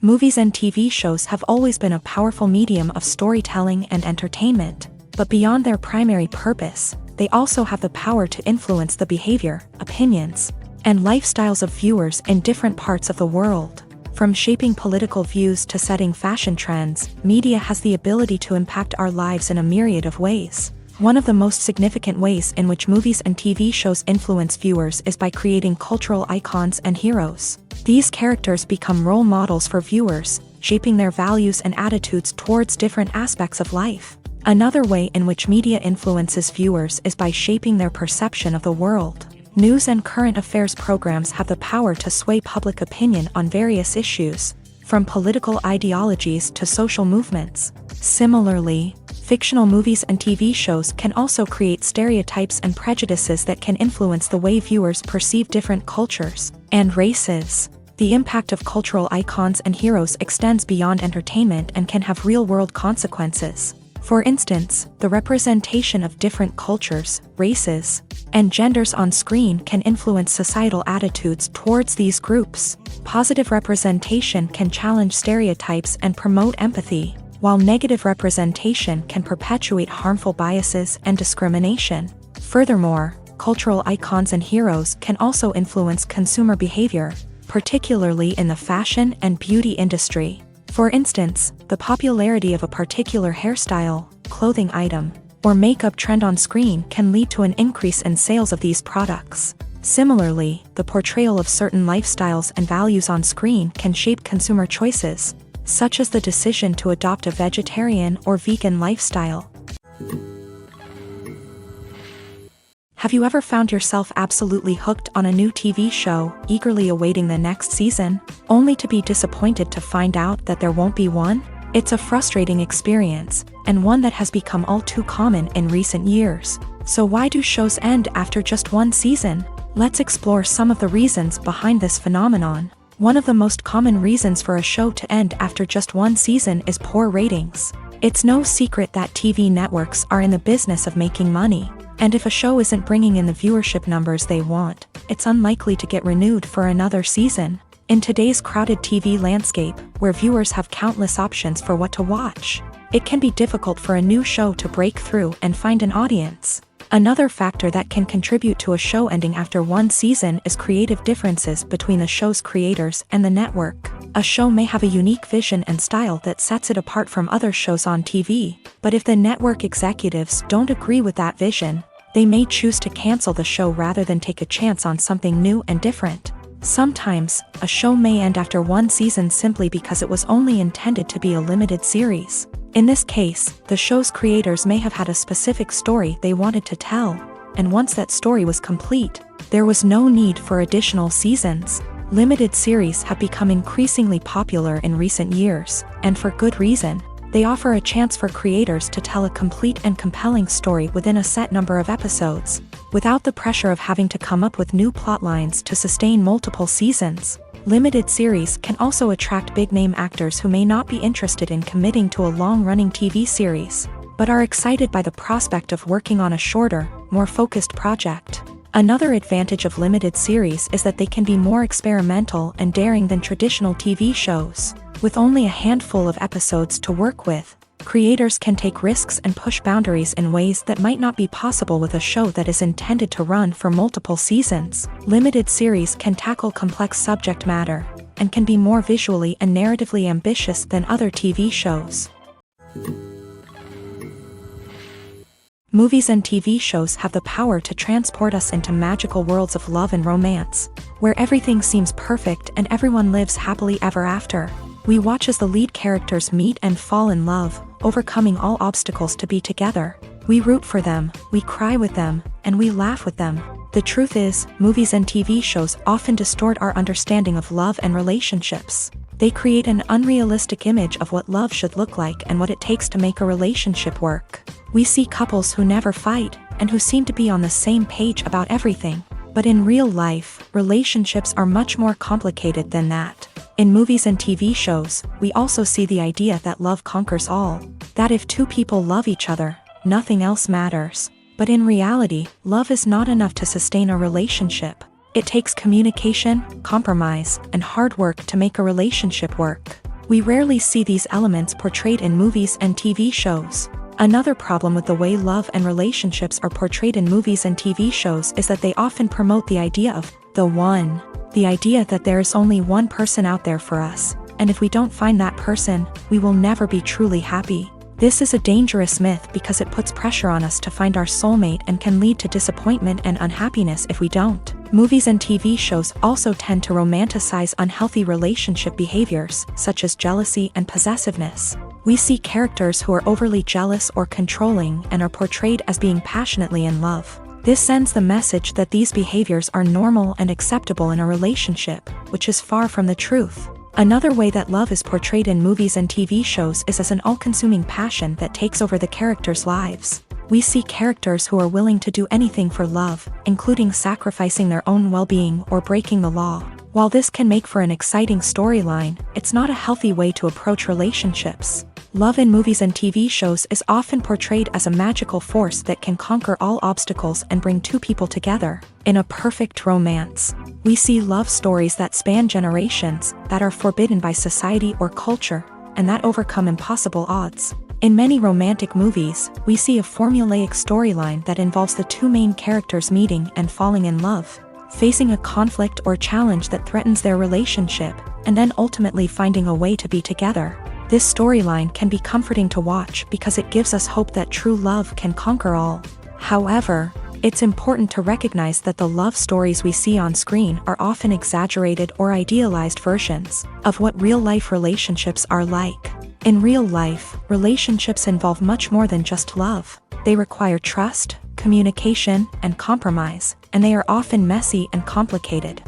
Movies and TV shows have always been a powerful medium of storytelling and entertainment. But beyond their primary purpose, they also have the power to influence the behavior, opinions, and lifestyles of viewers in different parts of the world. From shaping political views to setting fashion trends, media has the ability to impact our lives in a myriad of ways. One of the most significant ways in which movies and TV shows influence viewers is by creating cultural icons and heroes. These characters become role models for viewers, shaping their values and attitudes towards different aspects of life. Another way in which media influences viewers is by shaping their perception of the world. News and current affairs programs have the power to sway public opinion on various issues, from political ideologies to social movements. Similarly, fictional movies and TV shows can also create stereotypes and prejudices that can influence the way viewers perceive different cultures and races. The impact of cultural icons and heroes extends beyond entertainment and can have real-world consequences. For instance, the representation of different cultures, races, and genders on screen can influence societal attitudes towards these groups. Positive representation can challenge stereotypes and promote empathy, while negative representation can perpetuate harmful biases and discrimination. Furthermore, cultural icons and heroes can also influence consumer behavior, particularly in the fashion and beauty industry. For instance, the popularity of a particular hairstyle, clothing item, or makeup trend on screen can lead to an increase in sales of these products. Similarly, the portrayal of certain lifestyles and values on screen can shape consumer choices, such as the decision to adopt a vegetarian or vegan lifestyle. Have you ever found yourself absolutely hooked on a new TV show, eagerly awaiting the next season, only to be disappointed to find out that there won't be one? It's a frustrating experience, and one that has become all too common in recent years. So why do shows end after just one season? Let's explore some of the reasons behind this phenomenon. One of the most common reasons for a show to end after just one season is poor ratings. It's no secret that TV networks are in the business of making money. And if a show isn't bringing in the viewership numbers they want, it's unlikely to get renewed for another season. In today's crowded TV landscape, where viewers have countless options for what to watch, it can be difficult for a new show to break through and find an audience. Another factor that can contribute to a show ending after one season is creative differences between the show's creators and the network. A show may have a unique vision and style that sets it apart from other shows on TV, but if the network executives don't agree with that vision, they may choose to cancel the show rather than take a chance on something new and different. Sometimes, a show may end after one season simply because it was only intended to be a limited series. In this case, the show's creators may have had a specific story they wanted to tell, and once that story was complete, there was no need for additional seasons. Limited series have become increasingly popular in recent years, and for good reason. They offer a chance for creators to tell a complete and compelling story within a set number of episodes, without the pressure of having to come up with new plotlines to sustain multiple seasons. Limited series can also attract big-name actors who may not be interested in committing to a long-running TV series, but are excited by the prospect of working on a shorter, more focused project. Another advantage of limited series is that they can be more experimental and daring than traditional TV shows. With only a handful of episodes to work with, creators can take risks and push boundaries in ways that might not be possible with a show that is intended to run for multiple seasons. Limited series can tackle complex subject matter, and can be more visually and narratively ambitious than other TV shows. Movies and TV shows have the power to transport us into magical worlds of love and romance, where everything seems perfect and everyone lives happily ever after. We watch as the lead characters meet and fall in love, overcoming all obstacles to be together. We root for them, we cry with them, and we laugh with them. The truth is, movies and TV shows often distort our understanding of love and relationships. They create an unrealistic image of what love should look like and what it takes to make a relationship work. We see couples who never fight, and who seem to be on the same page about everything. But in real life, relationships are much more complicated than that. In movies and TV shows, we also see the idea that love conquers all. That if two people love each other, nothing else matters. But in reality, love is not enough to sustain a relationship. It takes communication, compromise, and hard work to make a relationship work. We rarely see these elements portrayed in movies and TV shows. Another problem with the way love and relationships are portrayed in movies and TV shows is that they often promote the idea of the one. The idea that there is only one person out there for us, and if we don't find that person, we will never be truly happy. This is a dangerous myth because it puts pressure on us to find our soulmate and can lead to disappointment and unhappiness if we don't. Movies and TV shows also tend to romanticize unhealthy relationship behaviors, such as jealousy and possessiveness. We see characters who are overly jealous or controlling and are portrayed as being passionately in love. This sends the message that these behaviors are normal and acceptable in a relationship, which is far from the truth. Another way that love is portrayed in movies and TV shows is as an all-consuming passion that takes over the characters' lives. We see characters who are willing to do anything for love, including sacrificing their own well-being or breaking the law. While this can make for an exciting storyline, it's not a healthy way to approach relationships. Love in movies and TV shows is often portrayed as a magical force that can conquer all obstacles and bring two people together. In a perfect romance, we see love stories that span generations, that are forbidden by society or culture, and that overcome impossible odds. In many romantic movies, we see a formulaic storyline that involves the two main characters meeting and falling in love, facing a conflict or challenge that threatens their relationship, and then ultimately finding a way to be together. This storyline can be comforting to watch because it gives us hope that true love can conquer all. However, it's important to recognize that the love stories we see on screen are often exaggerated or idealized versions of what real-life relationships are like. In real life, relationships involve much more than just love. They require trust, communication, and compromise, and they are often messy and complicated.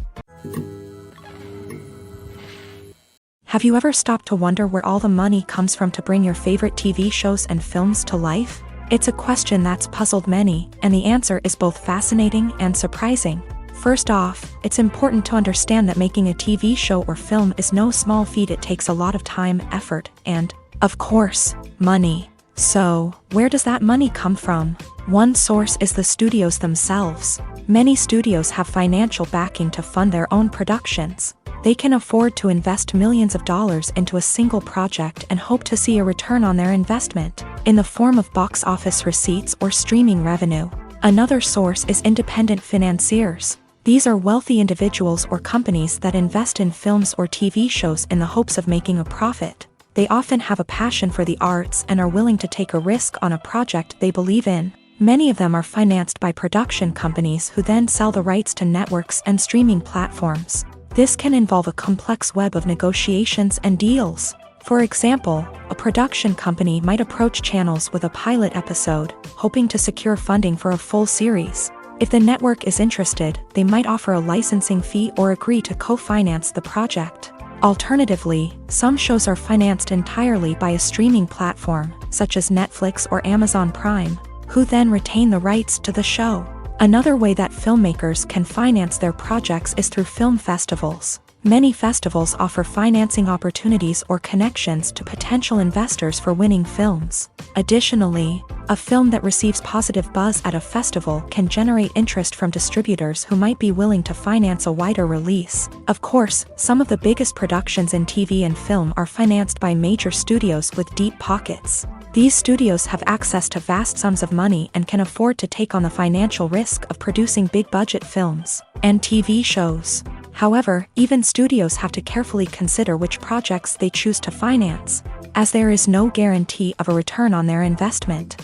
Have you ever stopped to wonder where all the money comes from to bring your favorite TV shows and films to life? It's a question that's puzzled many, and the answer is both fascinating and surprising. First off, it's important to understand that making a TV show or film is no small feat. It takes a lot of time, effort, and, of course, money. So, where does that money come from? One source is the studios themselves. Many studios have financial backing to fund their own productions. They can afford to invest millions of dollars into a single project and hope to see a return on their investment, in the form of box office receipts or streaming revenue. Another source is independent financiers. These are wealthy individuals or companies that invest in films or TV shows in the hopes of making a profit. They often have a passion for the arts and are willing to take a risk on a project they believe in. Many of them are financed by production companies who then sell the rights to networks and streaming platforms. This can involve a complex web of negotiations and deals. For example, a production company might approach channels with a pilot episode, hoping to secure funding for a full series. If the network is interested, they might offer a licensing fee or agree to co-finance the project. Alternatively, some shows are financed entirely by a streaming platform, such as Netflix or Amazon Prime, who then retain the rights to the show. Another way that filmmakers can finance their projects is through film festivals. Many festivals offer financing opportunities or connections to potential investors for winning films. Additionally, a film that receives positive buzz at a festival can generate interest from distributors who might be willing to finance a wider release. Of course, some of the biggest productions in TV and film are financed by major studios with deep pockets. These studios have access to vast sums of money and can afford to take on the financial risk of producing big-budget films and TV shows. However, even studios have to carefully consider which projects they choose to finance, as there is no guarantee of a return on their investment.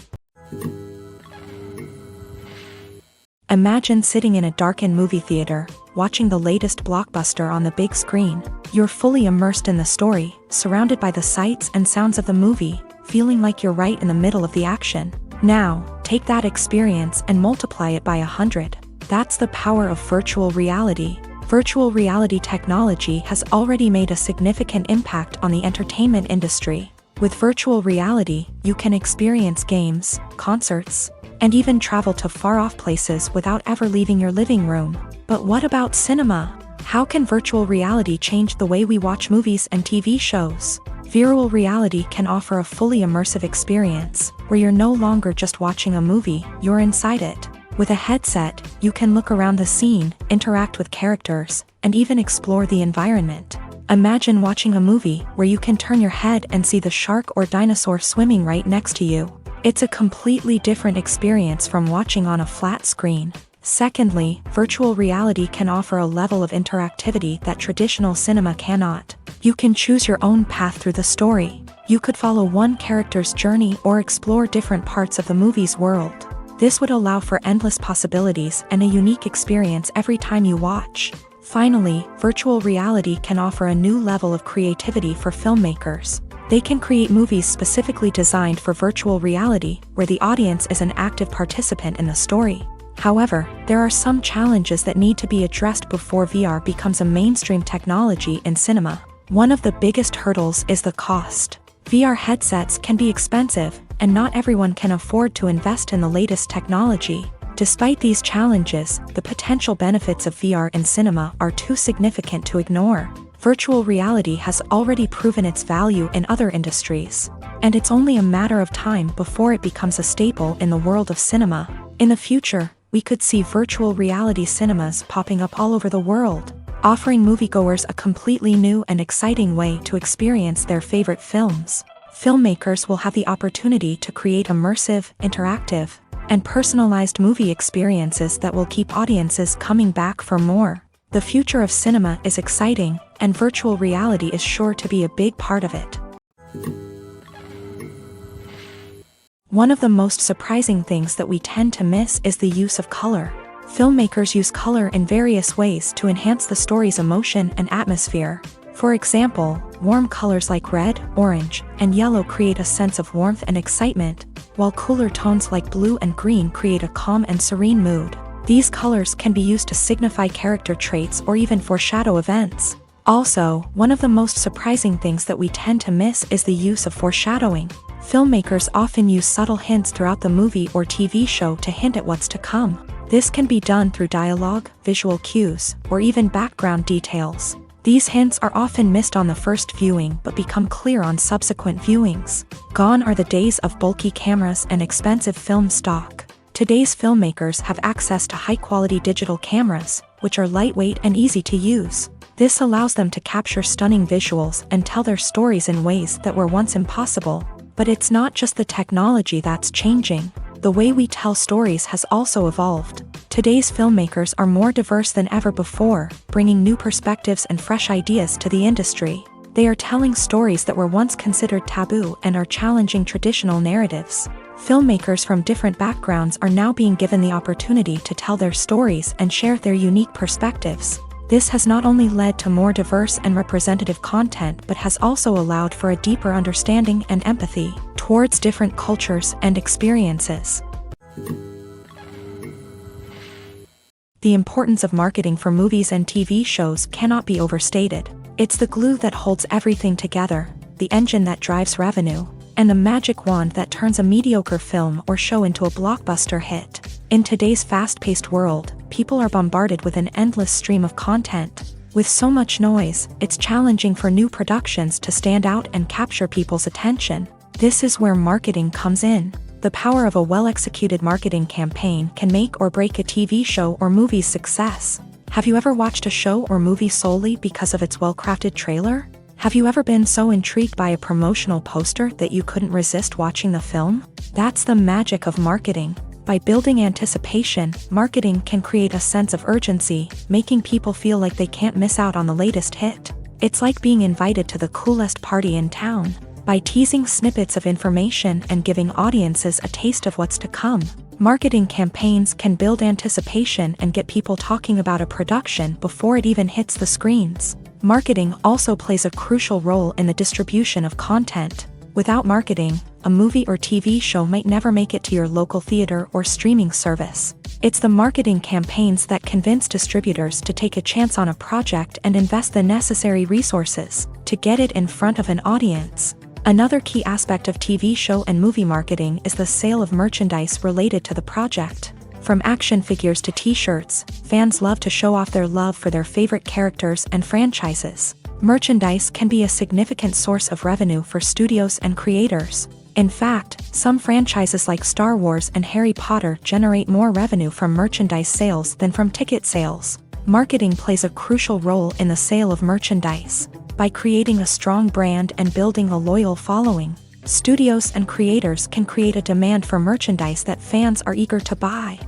Imagine sitting in a darkened movie theater, watching the latest blockbuster on the big screen. You're fully immersed in the story, surrounded by the sights and sounds of the movie, feeling like you're right in the middle of the action. Now, take that experience and multiply it by 100. That's the power of virtual reality. Virtual reality technology has already made a significant impact on the entertainment industry. With virtual reality, you can experience games, concerts, and even travel to far-off places without ever leaving your living room. But what about cinema? How can virtual reality change the way we watch movies and TV shows? Virtual reality can offer a fully immersive experience, where you're no longer just watching a movie, you're inside it. With a headset, you can look around the scene, interact with characters, and even explore the environment. Imagine watching a movie where you can turn your head and see the shark or dinosaur swimming right next to you. It's a completely different experience from watching on a flat screen. Secondly, virtual reality can offer a level of interactivity that traditional cinema cannot. You can choose your own path through the story. You could follow one character's journey or explore different parts of the movie's world. This would allow for endless possibilities and a unique experience every time you watch. Finally, virtual reality can offer a new level of creativity for filmmakers. They can create movies specifically designed for virtual reality, where the audience is an active participant in the story. However, there are some challenges that need to be addressed before VR becomes a mainstream technology in cinema. One of the biggest hurdles is the cost. VR headsets can be expensive, and not everyone can afford to invest in the latest technology. Despite these challenges, the potential benefits of VR in cinema are too significant to ignore. Virtual reality has already proven its value in other industries, and it's only a matter of time before it becomes a staple in the world of cinema. In the future, we could see virtual reality cinemas popping up all over the world, offering moviegoers a completely new and exciting way to experience their favorite films. Filmmakers will have the opportunity to create immersive, interactive, and personalized movie experiences that will keep audiences coming back for more. The future of cinema is exciting, and virtual reality is sure to be a big part of it. One of the most surprising things that we tend to miss is the use of color. Filmmakers use color in various ways to enhance the story's emotion and atmosphere. For example, warm colors like red, orange, and yellow create a sense of warmth and excitement, while cooler tones like blue and green create a calm and serene mood. These colors can be used to signify character traits or even foreshadow events. Also, one of the most surprising things that we tend to miss is the use of foreshadowing. Filmmakers often use subtle hints throughout the movie or TV show to hint at what's to come. This can be done through dialogue, visual cues, or even background details. These hints are often missed on the first viewing but become clear on subsequent viewings. Gone are the days of bulky cameras and expensive film stock. Today's filmmakers have access to high-quality digital cameras, which are lightweight and easy to use. This allows them to capture stunning visuals and tell their stories in ways that were once impossible. But it's not just the technology that's changing. The way we tell stories has also evolved. Today's filmmakers are more diverse than ever before, bringing new perspectives and fresh ideas to the industry. They are telling stories that were once considered taboo and are challenging traditional narratives. Filmmakers from different backgrounds are now being given the opportunity to tell their stories and share their unique perspectives. This has not only led to more diverse and representative content but has also allowed for a deeper understanding and empathy towards different cultures and experiences. The importance of marketing for movies and TV shows cannot be overstated. It's the glue that holds everything together, the engine that drives revenue, and the magic wand that turns a mediocre film or show into a blockbuster hit. In today's fast-paced world, people are bombarded with an endless stream of content. With so much noise, it's challenging for new productions to stand out and capture people's attention. This is where marketing comes in. The power of a well-executed marketing campaign can make or break a TV show or movie's success. Have you ever watched a show or movie solely because of its well-crafted trailer? Have you ever been so intrigued by a promotional poster that you couldn't resist watching the film? That's the magic of marketing. By building anticipation, marketing can create a sense of urgency, making people feel like they can't miss out on the latest hit. It's like being invited to the coolest party in town. By teasing snippets of information and giving audiences a taste of what's to come, marketing campaigns can build anticipation and get people talking about a production before it even hits the screens. Marketing also plays a crucial role in the distribution of content. Without marketing, a movie or TV show might never make it to your local theater or streaming service. It's the marketing campaigns that convince distributors to take a chance on a project and invest the necessary resources to get it in front of an audience. Another key aspect of TV show and movie marketing is the sale of merchandise related to the project. From action figures to t-shirts, fans love to show off their love for their favorite characters and franchises. Merchandise can be a significant source of revenue for studios and creators. In fact, some franchises like Star Wars and Harry Potter generate more revenue from merchandise sales than from ticket sales. Marketing plays a crucial role in the sale of merchandise. By creating a strong brand and building a loyal following, studios and creators can create a demand for merchandise that fans are eager to buy.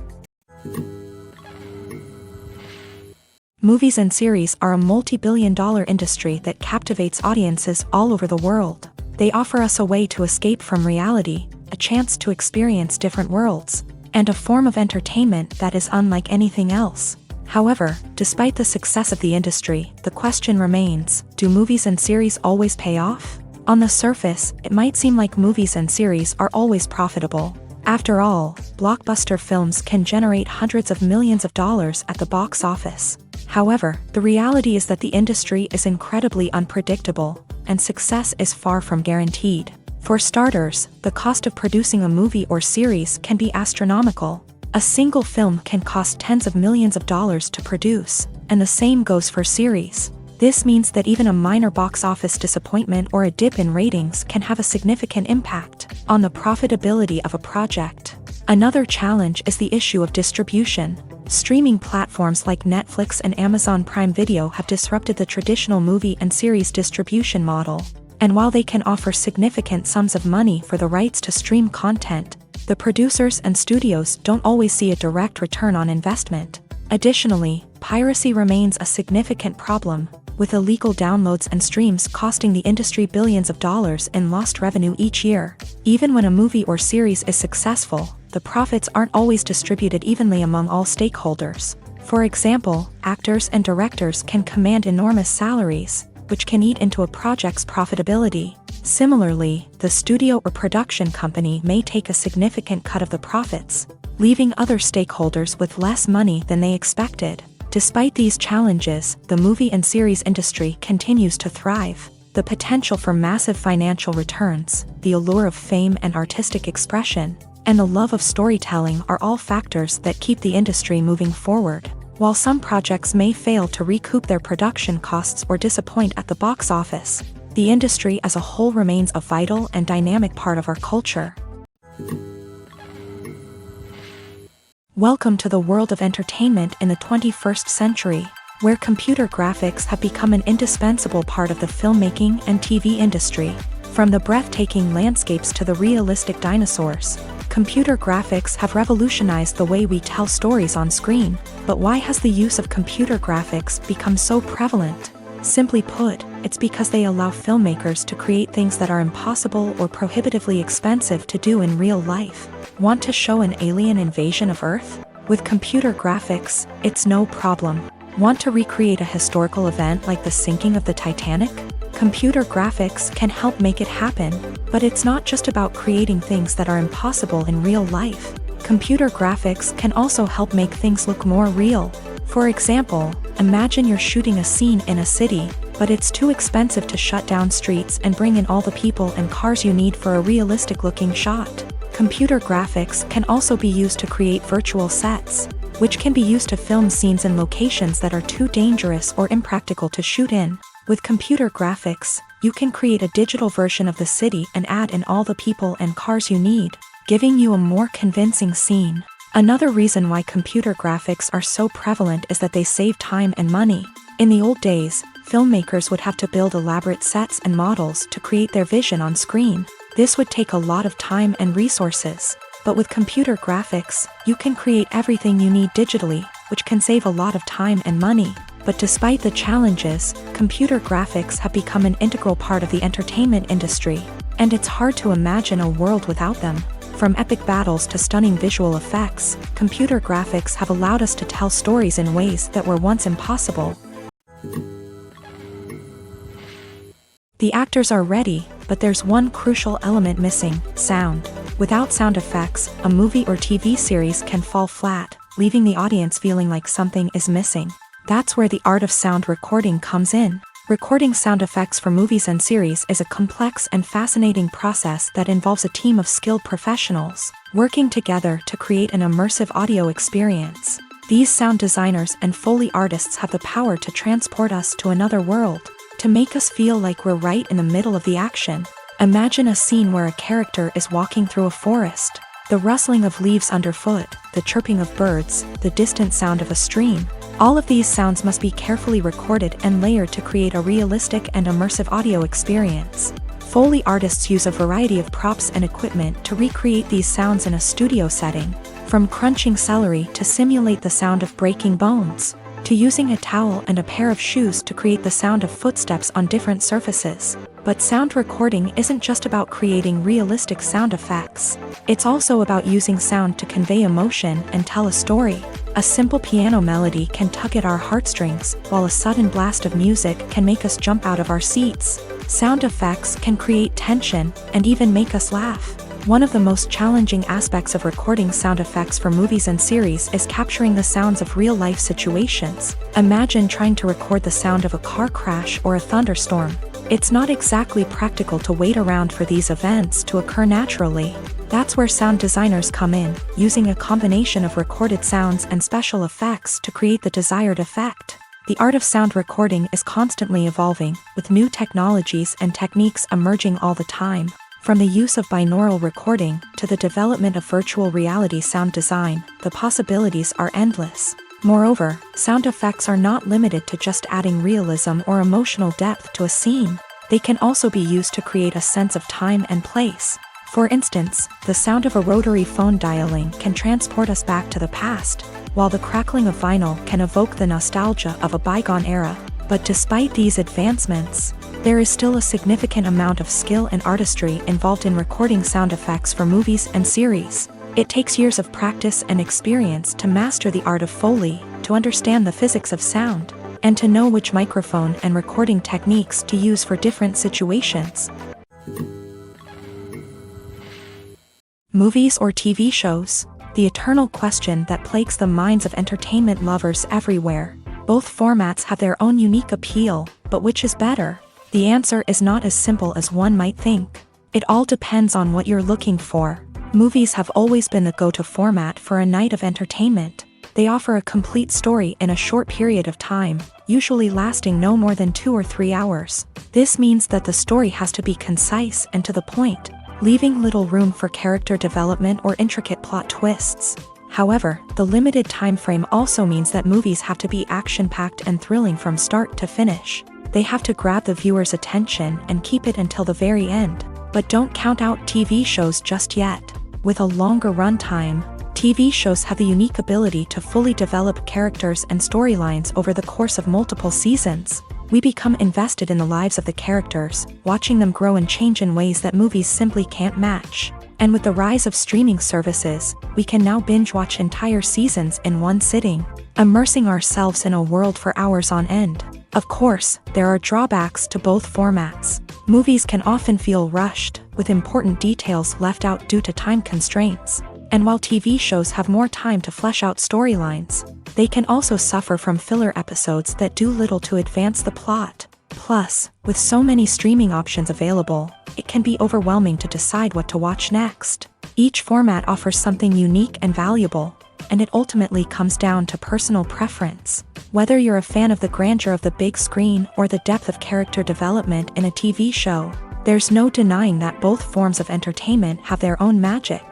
Movies and series are a multi-billion-dollar industry that captivates audiences all over the world. They offer us a way to escape from reality, a chance to experience different worlds, and a form of entertainment that is unlike anything else. However, despite the success of the industry, the question remains, do movies and series always pay off? On the surface, it might seem like movies and series are always profitable. After all, blockbuster films can generate hundreds of millions of dollars at the box office. However, the reality is that the industry is incredibly unpredictable, and success is far from guaranteed. For starters, the cost of producing a movie or series can be astronomical. A single film can cost tens of millions of dollars to produce, and the same goes for series. This means that even a minor box office disappointment or a dip in ratings can have a significant impact on the profitability of a project. Another challenge is the issue of distribution. Streaming platforms like Netflix and Amazon Prime Video have disrupted the traditional movie and series distribution model. And while they can offer significant sums of money for the rights to stream content, the producers and studios don't always see a direct return on investment. Additionally, piracy remains a significant problem, with illegal downloads and streams costing the industry billions of dollars in lost revenue each year. Even when a movie or series is successful, the profits aren't always distributed evenly among all stakeholders. For example, actors and directors can command enormous salaries, which can eat into a project's profitability. Similarly, the studio or production company may take a significant cut of the profits, leaving other stakeholders with less money than they expected. Despite these challenges, the movie and series industry continues to thrive. The potential for massive financial returns, the allure of fame and artistic expression, and the love of storytelling are all factors that keep the industry moving forward. While some projects may fail to recoup their production costs or disappoint at the box office, the industry as a whole remains a vital and dynamic part of our culture. Welcome to the world of entertainment in the 21st century, where computer graphics have become an indispensable part of the filmmaking and TV industry. From the breathtaking landscapes to the realistic dinosaurs, computer graphics have revolutionized the way we tell stories on screen. But why has the use of computer graphics become so prevalent? Simply put, it's because they allow filmmakers to create things that are impossible or prohibitively expensive to do in real life. Want to show an alien invasion of Earth? With computer graphics, it's no problem. Want to recreate a historical event like the sinking of the Titanic? Computer graphics can help make it happen, but it's not just about creating things that are impossible in real life. Computer graphics can also help make things look more real. For example, imagine you're shooting a scene in a city, but it's too expensive to shut down streets and bring in all the people and cars you need for a realistic-looking shot. Computer graphics can also be used to create virtual sets, which can be used to film scenes in locations that are too dangerous or impractical to shoot in. With computer graphics, you can create a digital version of the city and add in all the people and cars you need, giving you a more convincing scene. Another reason why computer graphics are so prevalent is that they save time and money. In the old days, filmmakers would have to build elaborate sets and models to create their vision on screen. This would take a lot of time and resources. But with computer graphics, you can create everything you need digitally, which can save a lot of time and money. But despite the challenges, computer graphics have become an integral part of the entertainment industry, and it's hard to imagine a world without them. From epic battles to stunning visual effects, computer graphics have allowed us to tell stories in ways that were once impossible. The actors are ready, but there's one crucial element missing: sound. Without sound effects, a movie or TV series can fall flat, leaving the audience feeling like something is missing. That's where the art of sound recording comes in. Recording sound effects for movies and series is a complex and fascinating process that involves a team of skilled professionals working together to create an immersive audio experience. These sound designers and Foley artists have the power to transport us to another world, to make us feel like we're right in the middle of the action. Imagine a scene where a character is walking through a forest. The rustling of leaves underfoot, the chirping of birds, the distant sound of a stream. All of these sounds must be carefully recorded and layered to create a realistic and immersive audio experience. Foley artists use a variety of props and equipment to recreate these sounds in a studio setting, from crunching celery to simulate the sound of breaking bones, to using a towel and a pair of shoes to create the sound of footsteps on different surfaces. But sound recording isn't just about creating realistic sound effects. It's also about using sound to convey emotion and tell a story. A simple piano melody can tug at our heartstrings, while a sudden blast of music can make us jump out of our seats. Sound effects can create tension and even make us laugh. One of the most challenging aspects of recording sound effects for movies and series is capturing the sounds of real-life situations. Imagine trying to record the sound of a car crash or a thunderstorm. It's not exactly practical to wait around for these events to occur naturally. That's where sound designers come in, using a combination of recorded sounds and special effects to create the desired effect. The art of sound recording is constantly evolving, with new technologies and techniques emerging all the time. From the use of binaural recording to the development of virtual reality sound design, the possibilities are endless. Moreover, sound effects are not limited to just adding realism or emotional depth to a scene. They can also be used to create a sense of time and place. For instance, the sound of a rotary phone dialing can transport us back to the past, while the crackling of vinyl can evoke the nostalgia of a bygone era. But despite these advancements, there is still a significant amount of skill and artistry involved in recording sound effects for movies and series. It takes years of practice and experience to master the art of Foley, to understand the physics of sound, and to know which microphone and recording techniques to use for different situations. Movies or TV shows? The eternal question that plagues the minds of entertainment lovers everywhere. Both formats have their own unique appeal, but which is better? The answer is not as simple as one might think. It all depends on what you're looking for. Movies have always been the go-to format for a night of entertainment. They offer a complete story in a short period of time, usually lasting no more than 2 or 3 hours. This means that the story has to be concise and to the point, leaving little room for character development or intricate plot twists. However, the limited time frame also means that movies have to be action-packed and thrilling from start to finish. They have to grab the viewer's attention and keep it until the very end. But don't count out TV shows just yet. With a longer runtime, TV shows have the unique ability to fully develop characters and storylines over the course of multiple seasons. We become invested in the lives of the characters, watching them grow and change in ways that movies simply can't match. And with the rise of streaming services, we can now binge-watch entire seasons in one sitting, immersing ourselves in a world for hours on end. Of course, there are drawbacks to both formats. Movies can often feel rushed, with important details left out due to time constraints. And while TV shows have more time to flesh out storylines, they can also suffer from filler episodes that do little to advance the plot. Plus, with so many streaming options available, it can be overwhelming to decide what to watch next. Each format offers something unique and valuable, and it ultimately comes down to personal preference. Whether you're a fan of the grandeur of the big screen or the depth of character development in a TV show, there's no denying that both forms of entertainment have their own magic.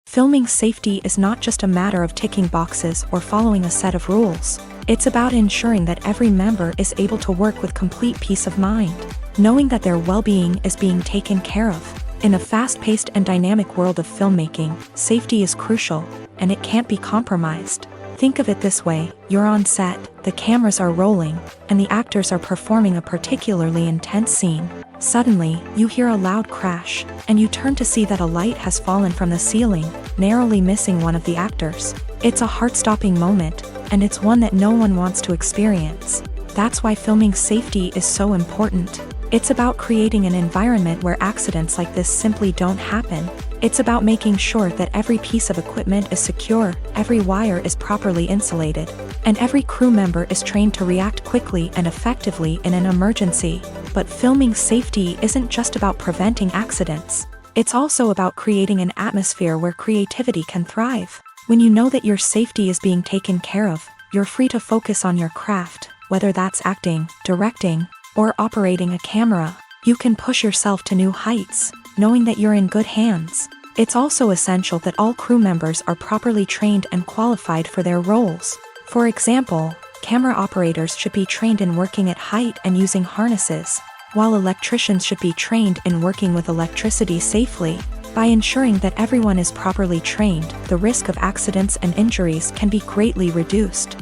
Filming safety is not just a matter of ticking boxes or following a set of rules. It's about ensuring that every member is able to work with complete peace of mind, knowing that their well-being is being taken care of. In a fast-paced and dynamic world of filmmaking, safety is crucial, and it can't be compromised. Think of it this way: you're on set, the cameras are rolling, and the actors are performing a particularly intense scene. Suddenly, you hear a loud crash, and you turn to see that a light has fallen from the ceiling, narrowly missing one of the actors. It's a heart-stopping moment, and it's one that no one wants to experience. That's why filming safety is so important. It's about creating an environment where accidents like this simply don't happen. It's about making sure that every piece of equipment is secure, every wire is properly insulated, and every crew member is trained to react quickly and effectively in an emergency. But filming safety isn't just about preventing accidents. It's also about creating an atmosphere where creativity can thrive. When you know that your safety is being taken care of, you're free to focus on your craft, whether that's acting, directing, or operating a camera. You can push yourself to new heights, knowing that you're in good hands. It's also essential that all crew members are properly trained and qualified for their roles. For example, camera operators should be trained in working at height and using harnesses, while electricians should be trained in working with electricity safely. By ensuring that everyone is properly trained, the risk of accidents and injuries can be greatly reduced.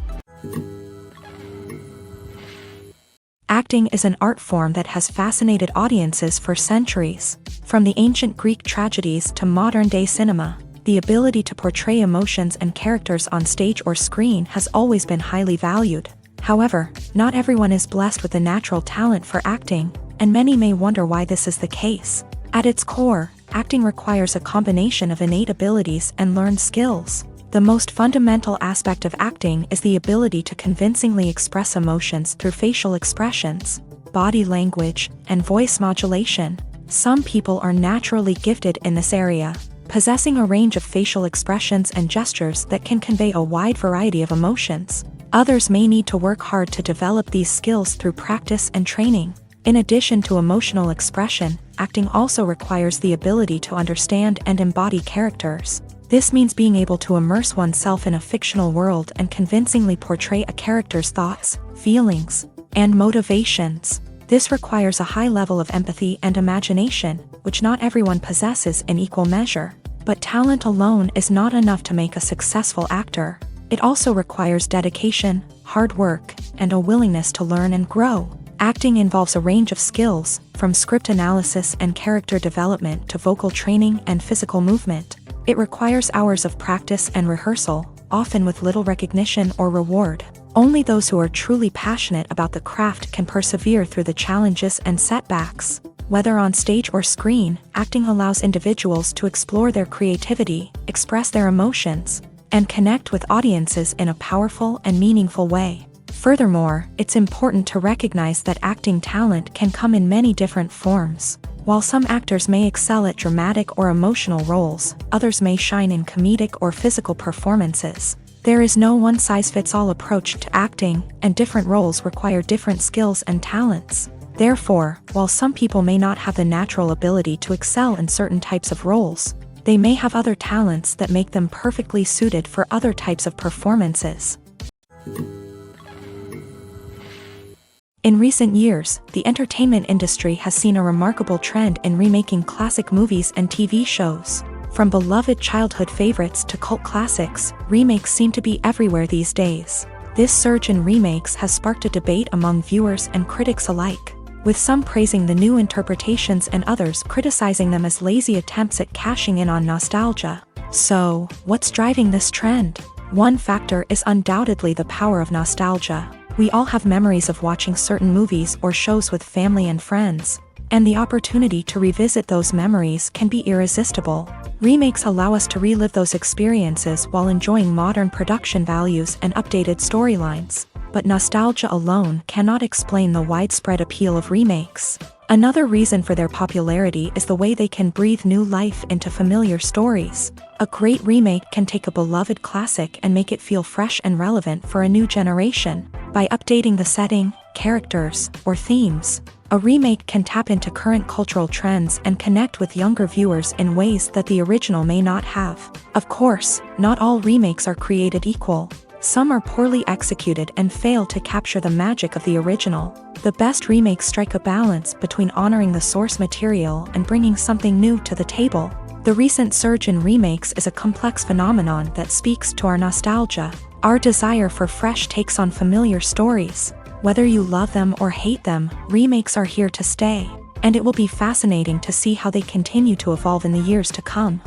Acting is an art form that has fascinated audiences for centuries. From the ancient Greek tragedies to modern-day cinema, the ability to portray emotions and characters on stage or screen has always been highly valued. However, not everyone is blessed with the natural talent for acting, and many may wonder why this is the case. At its core, acting requires a combination of innate abilities and learned skills. The most fundamental aspect of acting is the ability to convincingly express emotions through facial expressions, body language, and voice modulation. Some people are naturally gifted in this area, possessing a range of facial expressions and gestures that can convey a wide variety of emotions. Others may need to work hard to develop these skills through practice and training. In addition to emotional expression, acting also requires the ability to understand and embody characters. This means being able to immerse oneself in a fictional world and convincingly portray a character's thoughts, feelings, and motivations. This requires a high level of empathy and imagination, which not everyone possesses in equal measure. But talent alone is not enough to make a successful actor. It also requires dedication, hard work, and a willingness to learn and grow. Acting involves a range of skills, from script analysis and character development to vocal training and physical movement. It requires hours of practice and rehearsal, often with little recognition or reward. Only those who are truly passionate about the craft can persevere through the challenges and setbacks. Whether on stage or screen, acting allows individuals to explore their creativity, express their emotions, and connect with audiences in a powerful and meaningful way. Furthermore, it's important to recognize that acting talent can come in many different forms. While some actors may excel at dramatic or emotional roles, others may shine in comedic or physical performances. There is no one-size-fits-all approach to acting, and different roles require different skills and talents. Therefore, while some people may not have the natural ability to excel in certain types of roles, they may have other talents that make them perfectly suited for other types of performances. In recent years, the entertainment industry has seen a remarkable trend in remaking classic movies and TV shows. From beloved childhood favorites to cult classics, remakes seem to be everywhere these days. This surge in remakes has sparked a debate among viewers and critics alike, with some praising the new interpretations and others criticizing them as lazy attempts at cashing in on nostalgia. So, what's driving this trend? One factor is undoubtedly the power of nostalgia. We all have memories of watching certain movies or shows with family and friends, and the opportunity to revisit those memories can be irresistible. Remakes allow us to relive those experiences while enjoying modern production values and updated storylines. But nostalgia alone cannot explain the widespread appeal of remakes. Another reason for their popularity is the way they can breathe new life into familiar stories. A great remake can take a beloved classic and make it feel fresh and relevant for a new generation. By updating the setting, characters, or themes, a remake can tap into current cultural trends and connect with younger viewers in ways that the original may not have. Of course, not all remakes are created equal. Some are poorly executed and fail to capture the magic of the original. The best remakes strike a balance between honoring the source material and bringing something new to the table. The recent surge in remakes is a complex phenomenon that speaks to our nostalgia, our desire for fresh takes on familiar stories. Whether you love them or hate them, remakes are here to stay, and it will be fascinating to see how they continue to evolve in the years to come.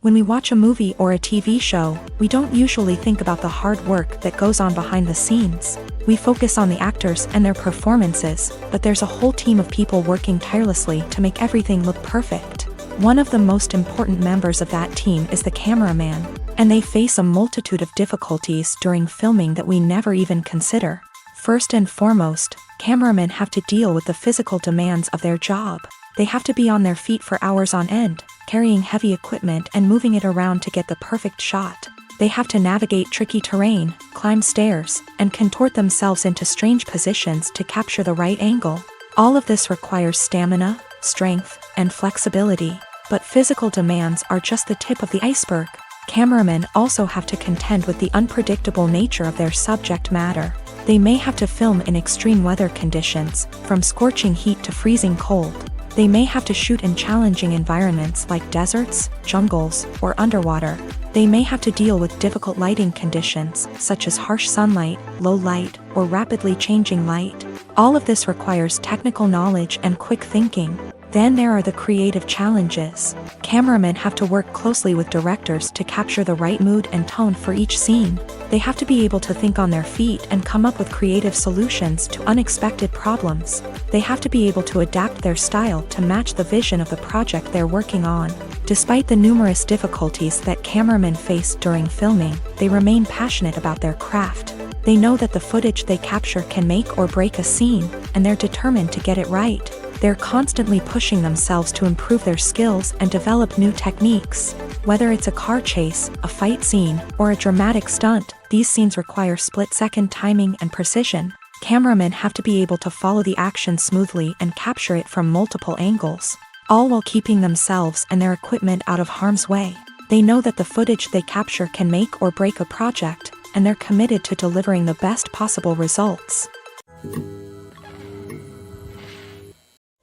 When we watch a movie or a TV show, we don't usually think about the hard work that goes on behind the scenes. We focus on the actors and their performances, but there's a whole team of people working tirelessly to make everything look perfect. One of the most important members of that team is the cameraman, and they face a multitude of difficulties during filming that we never even consider. First and foremost, cameramen have to deal with the physical demands of their job. They have to be on their feet for hours on end, carrying heavy equipment and moving it around to get the perfect shot. They have to navigate tricky terrain, climb stairs, and contort themselves into strange positions to capture the right angle. All of this requires stamina, strength, and flexibility. But physical demands are just the tip of the iceberg. Cameramen also have to contend with the unpredictable nature of their subject matter. They may have to film in extreme weather conditions, from scorching heat to freezing cold. They may have to shoot in challenging environments like deserts, jungles, or underwater. They may have to deal with difficult lighting conditions, such as harsh sunlight, low light, or rapidly changing light. All of this requires technical knowledge and quick thinking. Then there are the creative challenges. Cameramen have to work closely with directors to capture the right mood and tone for each scene. They have to be able to think on their feet and come up with creative solutions to unexpected problems. They have to be able to adapt their style to match the vision of the project they're working on. Despite the numerous difficulties that cameramen face during filming, they remain passionate about their craft. They know that the footage they capture can make or break a scene, and they're determined to get it right. They're constantly pushing themselves to improve their skills and develop new techniques. Whether it's a car chase, a fight scene, or a dramatic stunt, these scenes require split-second timing and precision. Cameramen have to be able to follow the action smoothly and capture it from multiple angles, all while keeping themselves and their equipment out of harm's way. They know that the footage they capture can make or break a project, and they're committed to delivering the best possible results.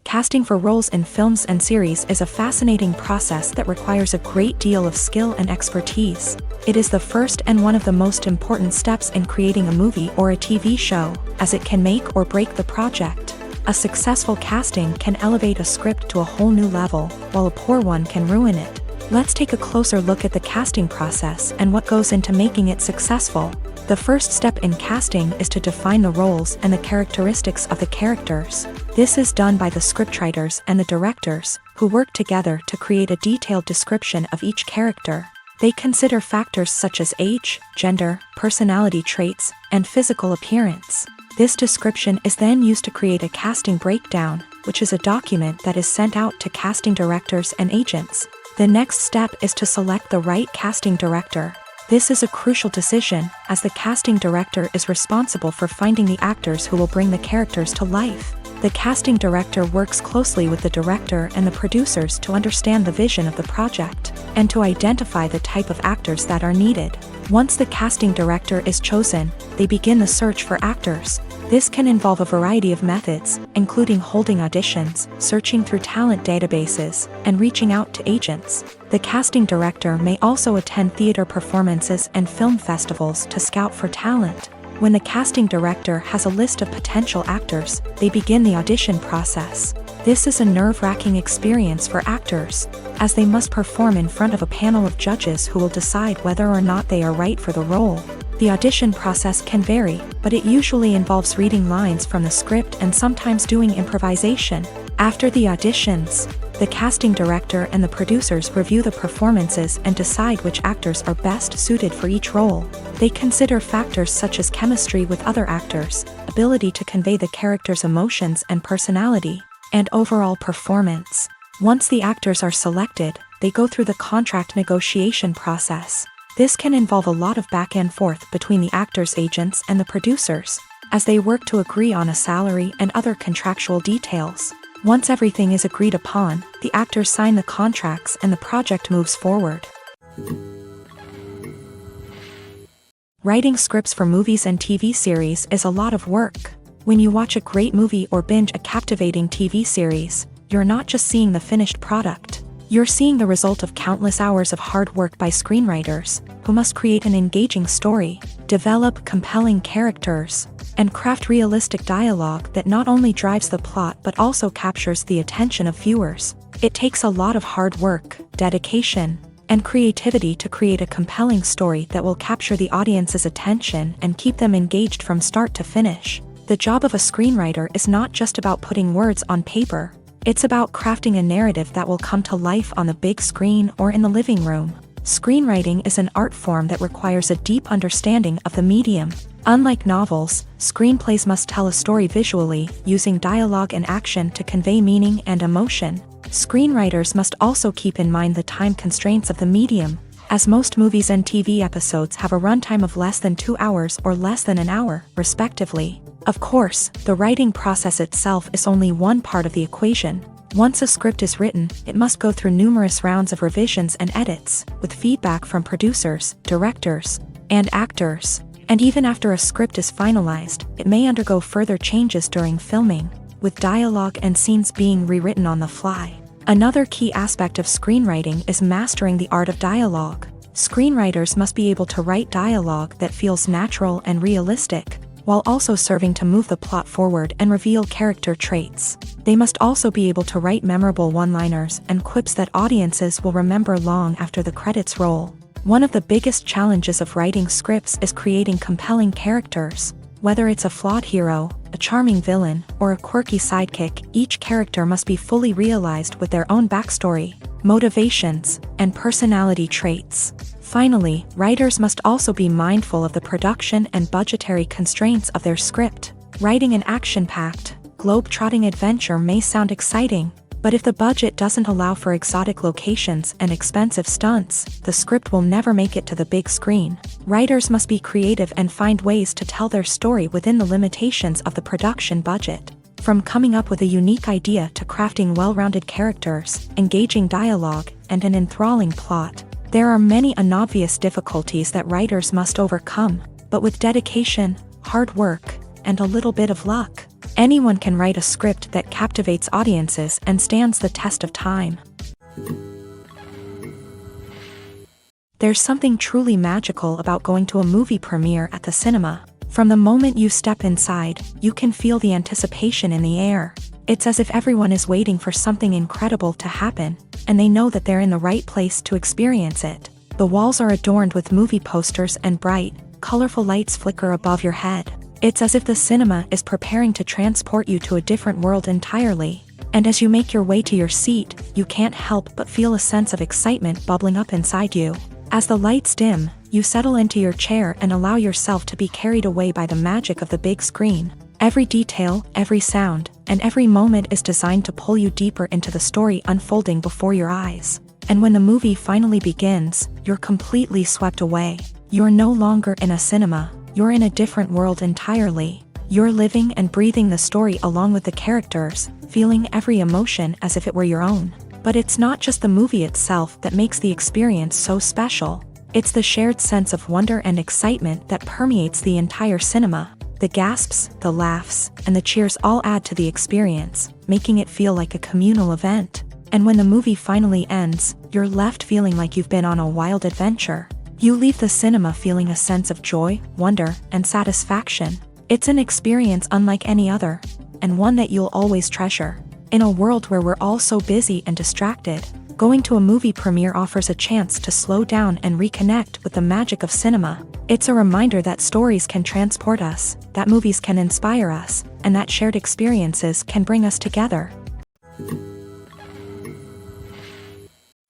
Casting for roles in films and series is a fascinating process that requires a great deal of skill and expertise. It is the first and one of the most important steps in creating a movie or a TV show, as it can make or break the project. A successful casting can elevate a script to a whole new level, while a poor one can ruin it. Let's take a closer look at the casting process and what goes into making it successful. The first step in casting is to define the roles and the characteristics of the characters. This is done by the scriptwriters and the directors, who work together to create a detailed description of each character. They consider factors such as age, gender, personality traits, and physical appearance. This description is then used to create a casting breakdown, which is a document that is sent out to casting directors and agents. The next step is to select the right casting director. This is a crucial decision, as the casting director is responsible for finding the actors who will bring the characters to life. The casting director works closely with the director and the producers to understand the vision of the project, and to identify the type of actors that are needed. Once the casting director is chosen, they begin the search for actors. This can involve a variety of methods, including holding auditions, searching through talent databases, and reaching out to agents. The casting director may also attend theater performances and film festivals to scout for talent. When the casting director has a list of potential actors, they begin the audition process. This is a nerve-wracking experience for actors, as they must perform in front of a panel of judges who will decide whether or not they are right for the role. The audition process can vary, but it usually involves reading lines from the script and sometimes doing improvisation. After the auditions, the casting director and the producers review the performances and decide which actors are best suited for each role. They consider factors such as chemistry with other actors, ability to convey the character's emotions and personality, and overall performance. Once the actors are selected, they go through the contract negotiation process. This can involve a lot of back and forth between the actors' agents and the producers, as they work to agree on a salary and other contractual details. Once everything is agreed upon, the actors sign the contracts and the project moves forward. Writing scripts for movies and TV series is a lot of work. When you watch a great movie or binge a captivating TV series, you're not just seeing the finished product. You're seeing the result of countless hours of hard work by screenwriters, who must create an engaging story, develop compelling characters, and craft realistic dialogue that not only drives the plot but also captures the attention of viewers. It takes a lot of hard work, dedication, and creativity to create a compelling story that will capture the audience's attention and keep them engaged from start to finish. The job of a screenwriter is not just about putting words on paper. It's about crafting a narrative that will come to life on the big screen or in the living room. Screenwriting is an art form that requires a deep understanding of the medium. Unlike novels, screenplays must tell a story visually, using dialogue and action to convey meaning and emotion. Screenwriters must also keep in mind the time constraints of the medium, as most movies and TV episodes have a runtime of less than 2 hours or less than an hour, respectively. Of course, the writing process itself is only one part of the equation. Once a script is written, it must go through numerous rounds of revisions and edits, with feedback from producers, directors, and actors. And even after a script is finalized, it may undergo further changes during filming, with dialogue and scenes being rewritten on the fly. Another key aspect of screenwriting is mastering the art of dialogue. Screenwriters must be able to write dialogue that feels natural and realistic, while also serving to move the plot forward and reveal character traits. They must also be able to write memorable one-liners and quips that audiences will remember long after the credits roll. One of the biggest challenges of writing scripts is creating compelling characters. Whether it's a flawed hero, a charming villain, or a quirky sidekick, each character must be fully realized with their own backstory, motivations, and personality traits. Finally, writers must also be mindful of the production and budgetary constraints of their script. Writing an action-packed, globe-trotting adventure may sound exciting, but if the budget doesn't allow for exotic locations and expensive stunts, the script will never make it to the big screen. Writers must be creative and find ways to tell their story within the limitations of the production budget. From coming up with a unique idea to crafting well-rounded characters, engaging dialogue, and an enthralling plot, there are many unobvious difficulties that writers must overcome, but with dedication, hard work, and a little bit of luck, anyone can write a script that captivates audiences and stands the test of time. There's something truly magical about going to a movie premiere at the cinema. From the moment you step inside, you can feel the anticipation in the air. It's as if everyone is waiting for something incredible to happen, and they know that they're in the right place to experience it. The walls are adorned with movie posters and bright, colorful lights flicker above your head. It's as if the cinema is preparing to transport you to a different world entirely. And as you make your way to your seat, you can't help but feel a sense of excitement bubbling up inside you. As the lights dim, you settle into your chair and allow yourself to be carried away by the magic of the big screen. Every detail, every sound, and every moment is designed to pull you deeper into the story unfolding before your eyes. And when the movie finally begins, you're completely swept away. You're no longer in a cinema. You're in a different world entirely. You're living and breathing the story along with the characters, feeling every emotion as if it were your own. But it's not just the movie itself that makes the experience so special. It's the shared sense of wonder and excitement that permeates the entire cinema. The gasps, the laughs, and the cheers all add to the experience, making it feel like a communal event. And when the movie finally ends, you're left feeling like you've been on a wild adventure. You leave the cinema feeling a sense of joy, wonder, and satisfaction. It's an experience unlike any other, and one that you'll always treasure. In a world where we're all so busy and distracted, going to a movie premiere offers a chance to slow down and reconnect with the magic of cinema. It's a reminder that stories can transport us, that movies can inspire us, and that shared experiences can bring us together.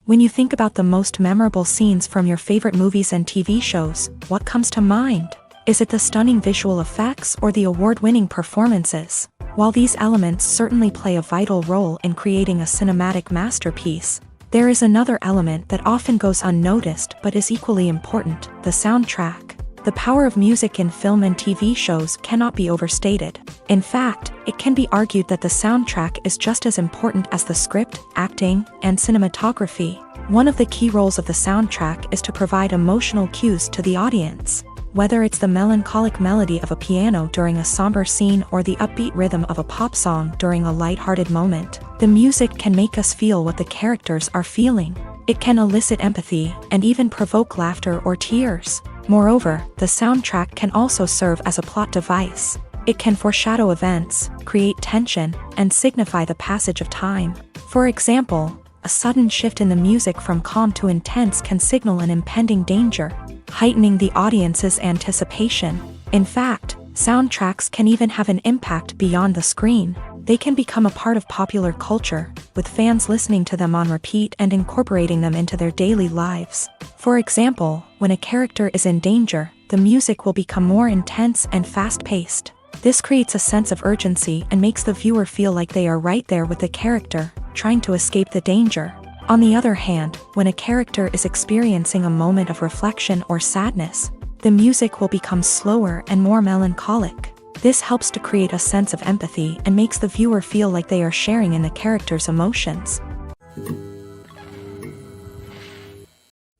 When you think about the most memorable scenes from your favorite movies and TV shows, what comes to mind? Is it the stunning visual effects or the award-winning performances? While these elements certainly play a vital role in creating a cinematic masterpiece, there is another element that often goes unnoticed but is equally important: the soundtrack. The power of music in film and TV shows cannot be overstated. In fact, it can be argued that the soundtrack is just as important as the script, acting, and cinematography. One of the key roles of the soundtrack is to provide emotional cues to the audience. Whether it's the melancholic melody of a piano during a somber scene or the upbeat rhythm of a pop song during a light-hearted moment, the music can make us feel what the characters are feeling. It can elicit empathy and even provoke laughter or tears. Moreover, the soundtrack can also serve as a plot device. It can foreshadow events, create tension, and signify the passage of time. For example, a sudden shift in the music from calm to intense can signal an impending danger, heightening the audience's anticipation. In fact, soundtracks can even have an impact beyond the screen. They can become a part of popular culture, with fans listening to them on repeat and incorporating them into their daily lives. For example, when a character is in danger, the music will become more intense and fast-paced. This creates a sense of urgency and makes the viewer feel like they are right there with the character, trying to escape the danger. On the other hand, when a character is experiencing a moment of reflection or sadness, the music will become slower and more melancholic. This helps to create a sense of empathy and makes the viewer feel like they are sharing in the character's emotions.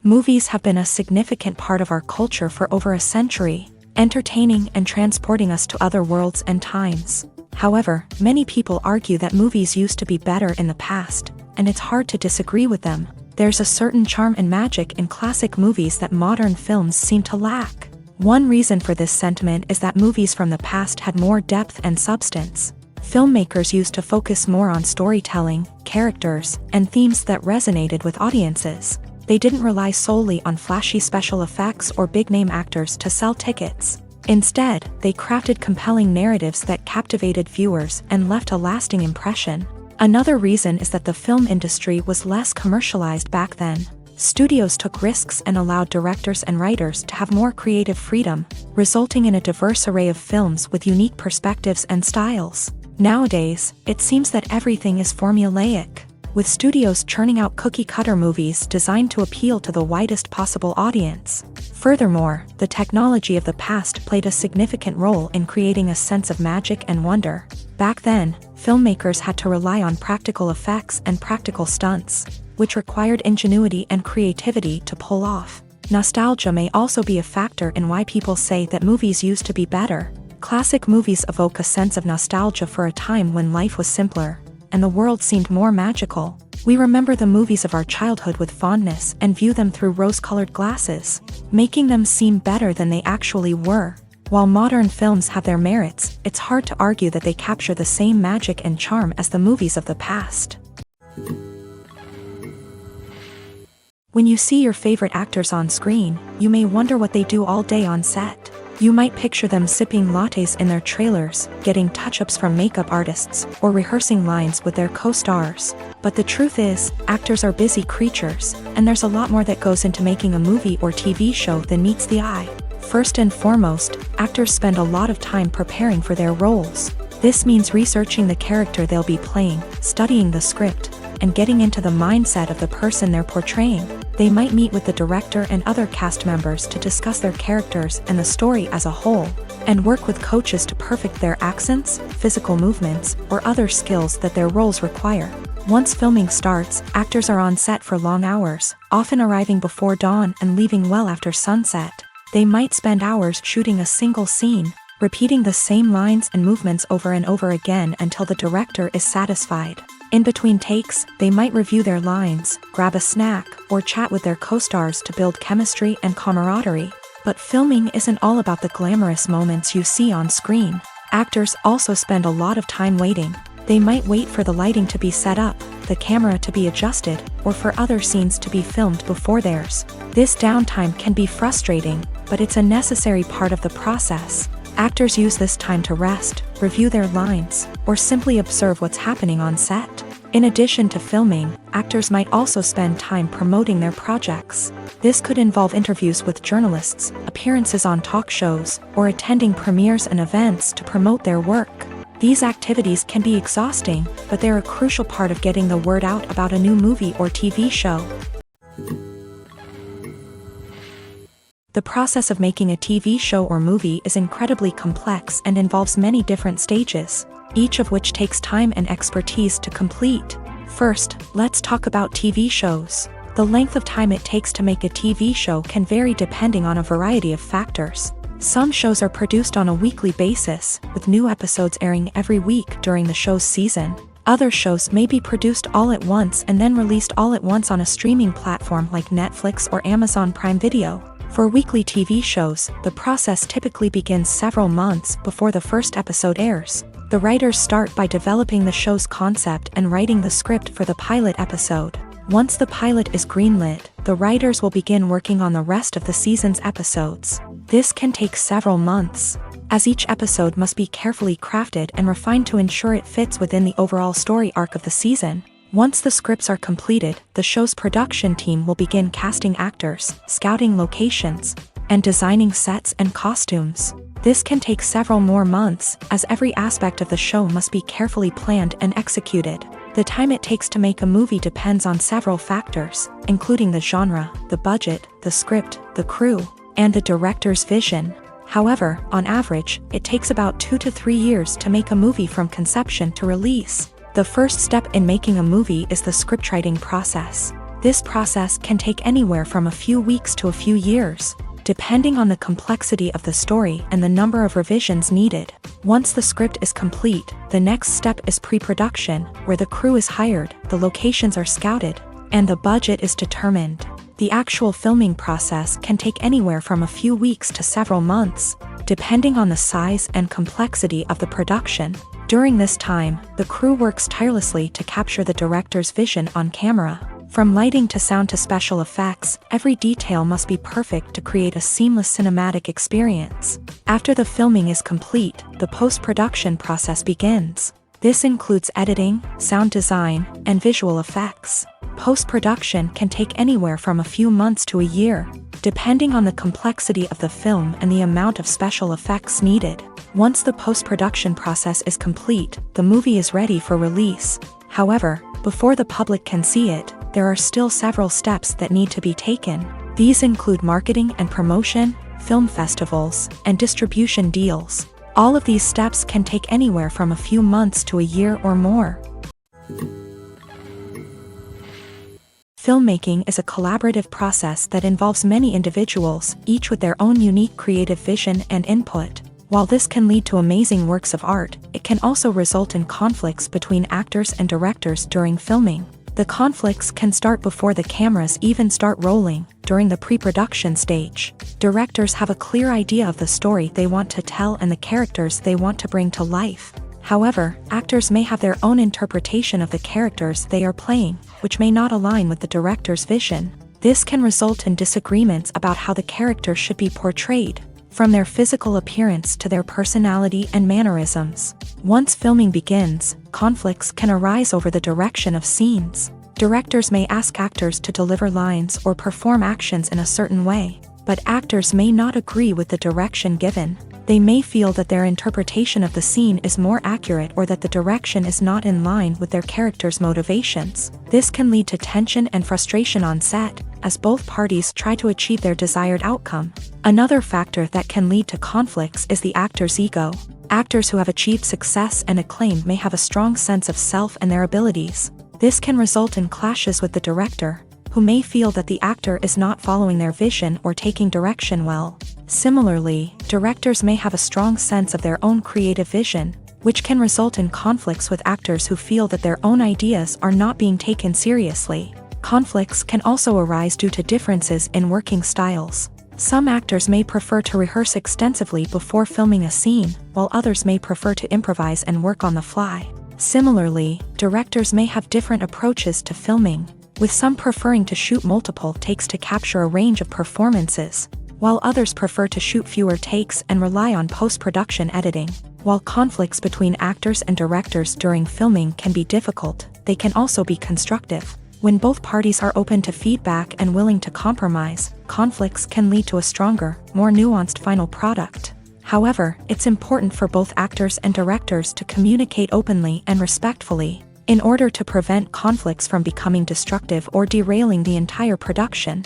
Movies have been a significant part of our culture for over a century, entertaining and transporting us to other worlds and times. However, many people argue that movies used to be better in the past, and it's hard to disagree with them. There's a certain charm and magic in classic movies that modern films seem to lack. One reason for this sentiment is that movies from the past had more depth and substance. Filmmakers used to focus more on storytelling, characters, and themes that resonated with audiences. They didn't rely solely on flashy special effects or big-name actors to sell tickets. Instead, they crafted compelling narratives that captivated viewers and left a lasting impression. Another reason is that the film industry was less commercialized back then. Studios took risks and allowed directors and writers to have more creative freedom, resulting in a diverse array of films with unique perspectives and styles. Nowadays, it seems that everything is formulaic, with studios churning out cookie-cutter movies designed to appeal to the widest possible audience. Furthermore, the technology of the past played a significant role in creating a sense of magic and wonder. Back then, filmmakers had to rely on practical effects and practical stunts, which required ingenuity and creativity to pull off. Nostalgia may also be a factor in why people say that movies used to be better. Classic movies evoke a sense of nostalgia for a time when life was simpler, and the world seemed more magical. We remember the movies of our childhood with fondness and view them through rose-colored glasses, making them seem better than they actually were. While modern films have their merits, it's hard to argue that they capture the same magic and charm as the movies of the past. When you see your favorite actors on screen, you may wonder what they do all day on set. You might picture them sipping lattes in their trailers, getting touch-ups from makeup artists, or rehearsing lines with their co-stars. But the truth is, actors are busy creatures, and there's a lot more that goes into making a movie or TV show than meets the eye. First and foremost, actors spend a lot of time preparing for their roles. This means researching the character they'll be playing, studying the script, and getting into the mindset of the person they're portraying. They might meet with the director and other cast members to discuss their characters and the story as a whole, and work with coaches to perfect their accents, physical movements, or other skills that their roles require. Once filming starts, actors are on set for long hours, often arriving before dawn and leaving well after sunset. They might spend hours shooting a single scene, repeating the same lines and movements over and over again until the director is satisfied. In between takes, they might review their lines, grab a snack, or chat with their co-stars to build chemistry and camaraderie. But filming isn't all about the glamorous moments you see on screen. Actors also spend a lot of time waiting. They might wait for the lighting to be set up, the camera to be adjusted, or for other scenes to be filmed before theirs. This downtime can be frustrating, but it's a necessary part of the process. Actors use this time to rest, review their lines, or simply observe what's happening on set. In addition to filming, actors might also spend time promoting their projects. This could involve interviews with journalists, appearances on talk shows, or attending premieres and events to promote their work. These activities can be exhausting, but they're a crucial part of getting the word out about a new movie or TV show. The process of making a TV show or movie is incredibly complex and involves many different stages, each of which takes time and expertise to complete. First, let's talk about TV shows. The length of time it takes to make a TV show can vary depending on a variety of factors. Some shows are produced on a weekly basis, with new episodes airing every week during the show's season. Other shows may be produced all at once and then released all at once on a streaming platform like Netflix or Amazon Prime Video. For weekly TV shows, the process typically begins several months before the first episode airs. The writers start by developing the show's concept and writing the script for the pilot episode. Once the pilot is greenlit, the writers will begin working on the rest of the season's episodes. This can take several months, as each episode must be carefully crafted and refined to ensure it fits within the overall story arc of the season. Once the scripts are completed, the show's production team will begin casting actors, scouting locations, and designing sets and costumes. This can take several more months, as every aspect of the show must be carefully planned and executed. The time it takes to make a movie depends on several factors, including the genre, the budget, the script, the crew, and the director's vision. However, on average, it takes about 2 to 3 years to make a movie from conception to release. The first step in making a movie is the scriptwriting process. This process can take anywhere from a few weeks to a few years, depending on the complexity of the story and the number of revisions needed. Once the script is complete, the next step is pre-production, where the crew is hired, the locations are scouted, and the budget is determined. The actual filming process can take anywhere from a few weeks to several months, depending on the size and complexity of the production. During this time, the crew works tirelessly to capture the director's vision on camera. From lighting to sound to special effects, every detail must be perfect to create a seamless cinematic experience. After the filming is complete, the post-production process begins. This includes editing, sound design, and visual effects. Post-production can take anywhere from a few months to a year, depending on the complexity of the film and the amount of special effects needed. Once the post-production process is complete, the movie is ready for release. However, before the public can see it, there are still several steps that need to be taken. These include marketing and promotion, film festivals, and distribution deals. All of these steps can take anywhere from a few months to a year or more. Filmmaking is a collaborative process that involves many individuals, each with their own unique creative vision and input. While this can lead to amazing works of art, it can also result in conflicts between actors and directors during filming. The conflicts can start before the cameras even start rolling, during the pre-production stage. Directors have a clear idea of the story they want to tell and the characters they want to bring to life. However, actors may have their own interpretation of the characters they are playing, which may not align with the director's vision. This can result in disagreements about how the character should be portrayed, from their physical appearance to their personality and mannerisms. Once filming begins, conflicts can arise over the direction of scenes. Directors may ask actors to deliver lines or perform actions in a certain way, but actors may not agree with the direction given. They may feel that their interpretation of the scene is more accurate or that the direction is not in line with their character's motivations. This can lead to tension and frustration on set, as both parties try to achieve their desired outcome. Another factor that can lead to conflicts is the actor's ego. Actors who have achieved success and acclaim may have a strong sense of self and their abilities. This can result in clashes with the director, who may feel that the actor is not following their vision or taking direction well. Similarly, directors may have a strong sense of their own creative vision, which can result in conflicts with actors who feel that their own ideas are not being taken seriously. Conflicts can also arise due to differences in working styles. Some actors may prefer to rehearse extensively before filming a scene, while others may prefer to improvise and work on the fly. Similarly, directors may have different approaches to filming, with some preferring to shoot multiple takes to capture a range of performances, while others prefer to shoot fewer takes and rely on post-production editing. While conflicts between actors and directors during filming can be difficult, they can also be constructive. When both parties are open to feedback and willing to compromise, conflicts can lead to a stronger, more nuanced final product. However, it's important for both actors and directors to communicate openly and respectfully, in order to prevent conflicts from becoming destructive or derailing the entire production.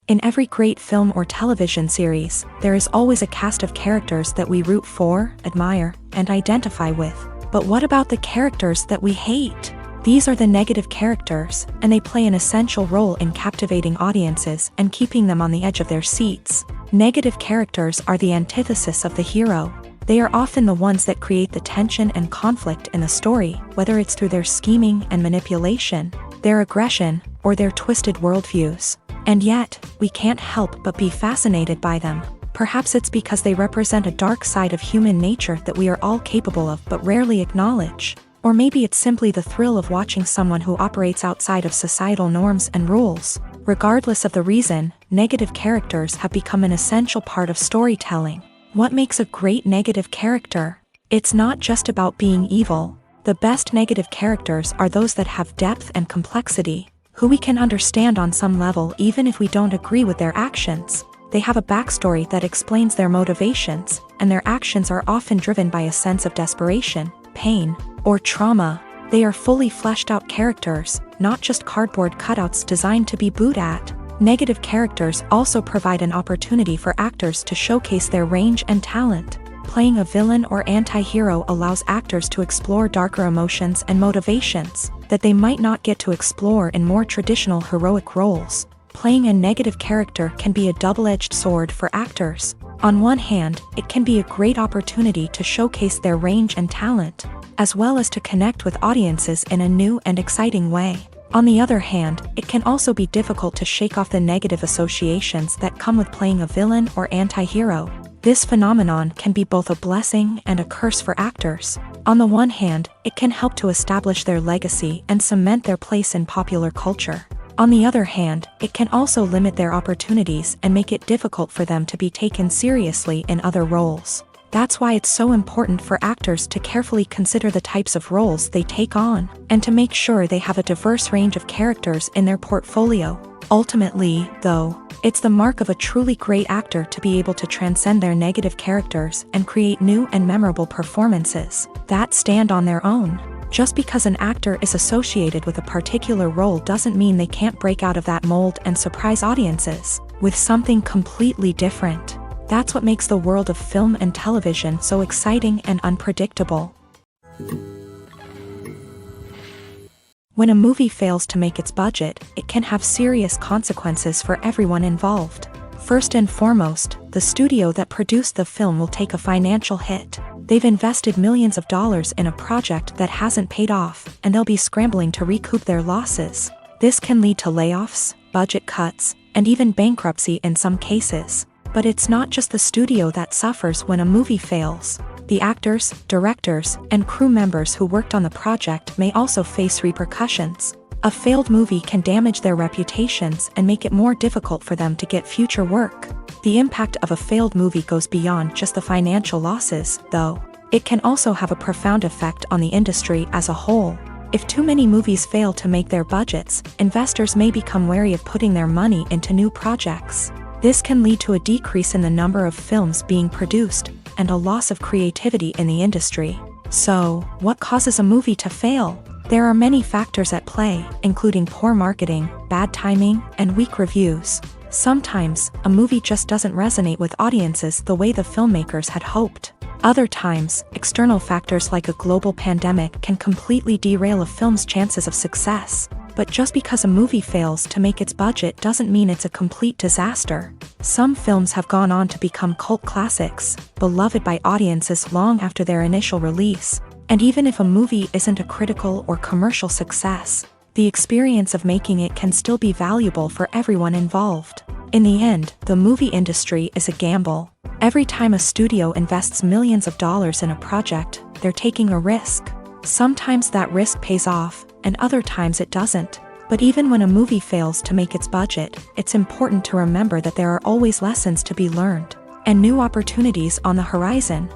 In every great film or television series, there is always a cast of characters that we root for, admire, and identify with. But what about the characters that we hate? These are the negative characters, and they play an essential role in captivating audiences and keeping them on the edge of their seats. Negative characters are the antithesis of the hero. They are often the ones that create the tension and conflict in the story, whether it's through their scheming and manipulation, their aggression, or their twisted worldviews. And yet, we can't help but be fascinated by them. Perhaps it's because they represent a dark side of human nature that we are all capable of but rarely acknowledge. Or maybe it's simply the thrill of watching someone who operates outside of societal norms and rules. Regardless of the reason, negative characters have become an essential part of storytelling. What makes a great negative character? It's not just about being evil. The best negative characters are those that have depth and complexity, who we can understand on some level even if we don't agree with their actions. They have a backstory that explains their motivations, and their actions are often driven by a sense of desperation, pain, or trauma. They are fully fleshed out characters, not just cardboard cutouts designed to be booed at. Negative characters also provide an opportunity for actors to showcase their range and talent. Playing a villain or anti-hero allows actors to explore darker emotions and motivations that they might not get to explore in more traditional heroic roles. Playing a negative character can be a double-edged sword for actors. On one hand, it can be a great opportunity to showcase their range and talent, as well as to connect with audiences in a new and exciting way. On the other hand, it can also be difficult to shake off the negative associations that come with playing a villain or anti-hero. This phenomenon can be both a blessing and a curse for actors. On the one hand, it can help to establish their legacy and cement their place in popular culture. On the other hand, it can also limit their opportunities and make it difficult for them to be taken seriously in other roles. That's why it's so important for actors to carefully consider the types of roles they take on, and to make sure they have a diverse range of characters in their portfolio. Ultimately, though, it's the mark of a truly great actor to be able to transcend their negative characters and create new and memorable performances that stand on their own. Just because an actor is associated with a particular role doesn't mean they can't break out of that mold and surprise audiences with something completely different. That's what makes the world of film and television so exciting and unpredictable. When a movie fails to make its budget, it can have serious consequences for everyone involved. First and foremost, the studio that produced the film will take a financial hit. They've invested millions of dollars in a project that hasn't paid off, and they'll be scrambling to recoup their losses. This can lead to layoffs, budget cuts, and even bankruptcy in some cases. But it's not just the studio that suffers when a movie fails. The actors, directors, and crew members who worked on the project may also face repercussions. A failed movie can damage their reputations and make it more difficult for them to get future work. The impact of a failed movie goes beyond just the financial losses, though. It can also have a profound effect on the industry as a whole. If too many movies fail to make their budgets, investors may become wary of putting their money into new projects. This can lead to a decrease in the number of films being produced, and a loss of creativity in the industry. So, what causes a movie to fail? There are many factors at play, including poor marketing, bad timing, and weak reviews. Sometimes, a movie just doesn't resonate with audiences the way the filmmakers had hoped. Other times, external factors like a global pandemic can completely derail a film's chances of success. But just because a movie fails to make its budget doesn't mean it's a complete disaster. Some films have gone on to become cult classics, beloved by audiences long after their initial release. And even if a movie isn't a critical or commercial success, the experience of making it can still be valuable for everyone involved. In the end, the movie industry is a gamble. Every time a studio invests millions of dollars in a project, they're taking a risk. Sometimes that risk pays off, and other times it doesn't. But even when a movie fails to make its budget, it's important to remember that there are always lessons to be learned, and new opportunities on the horizon.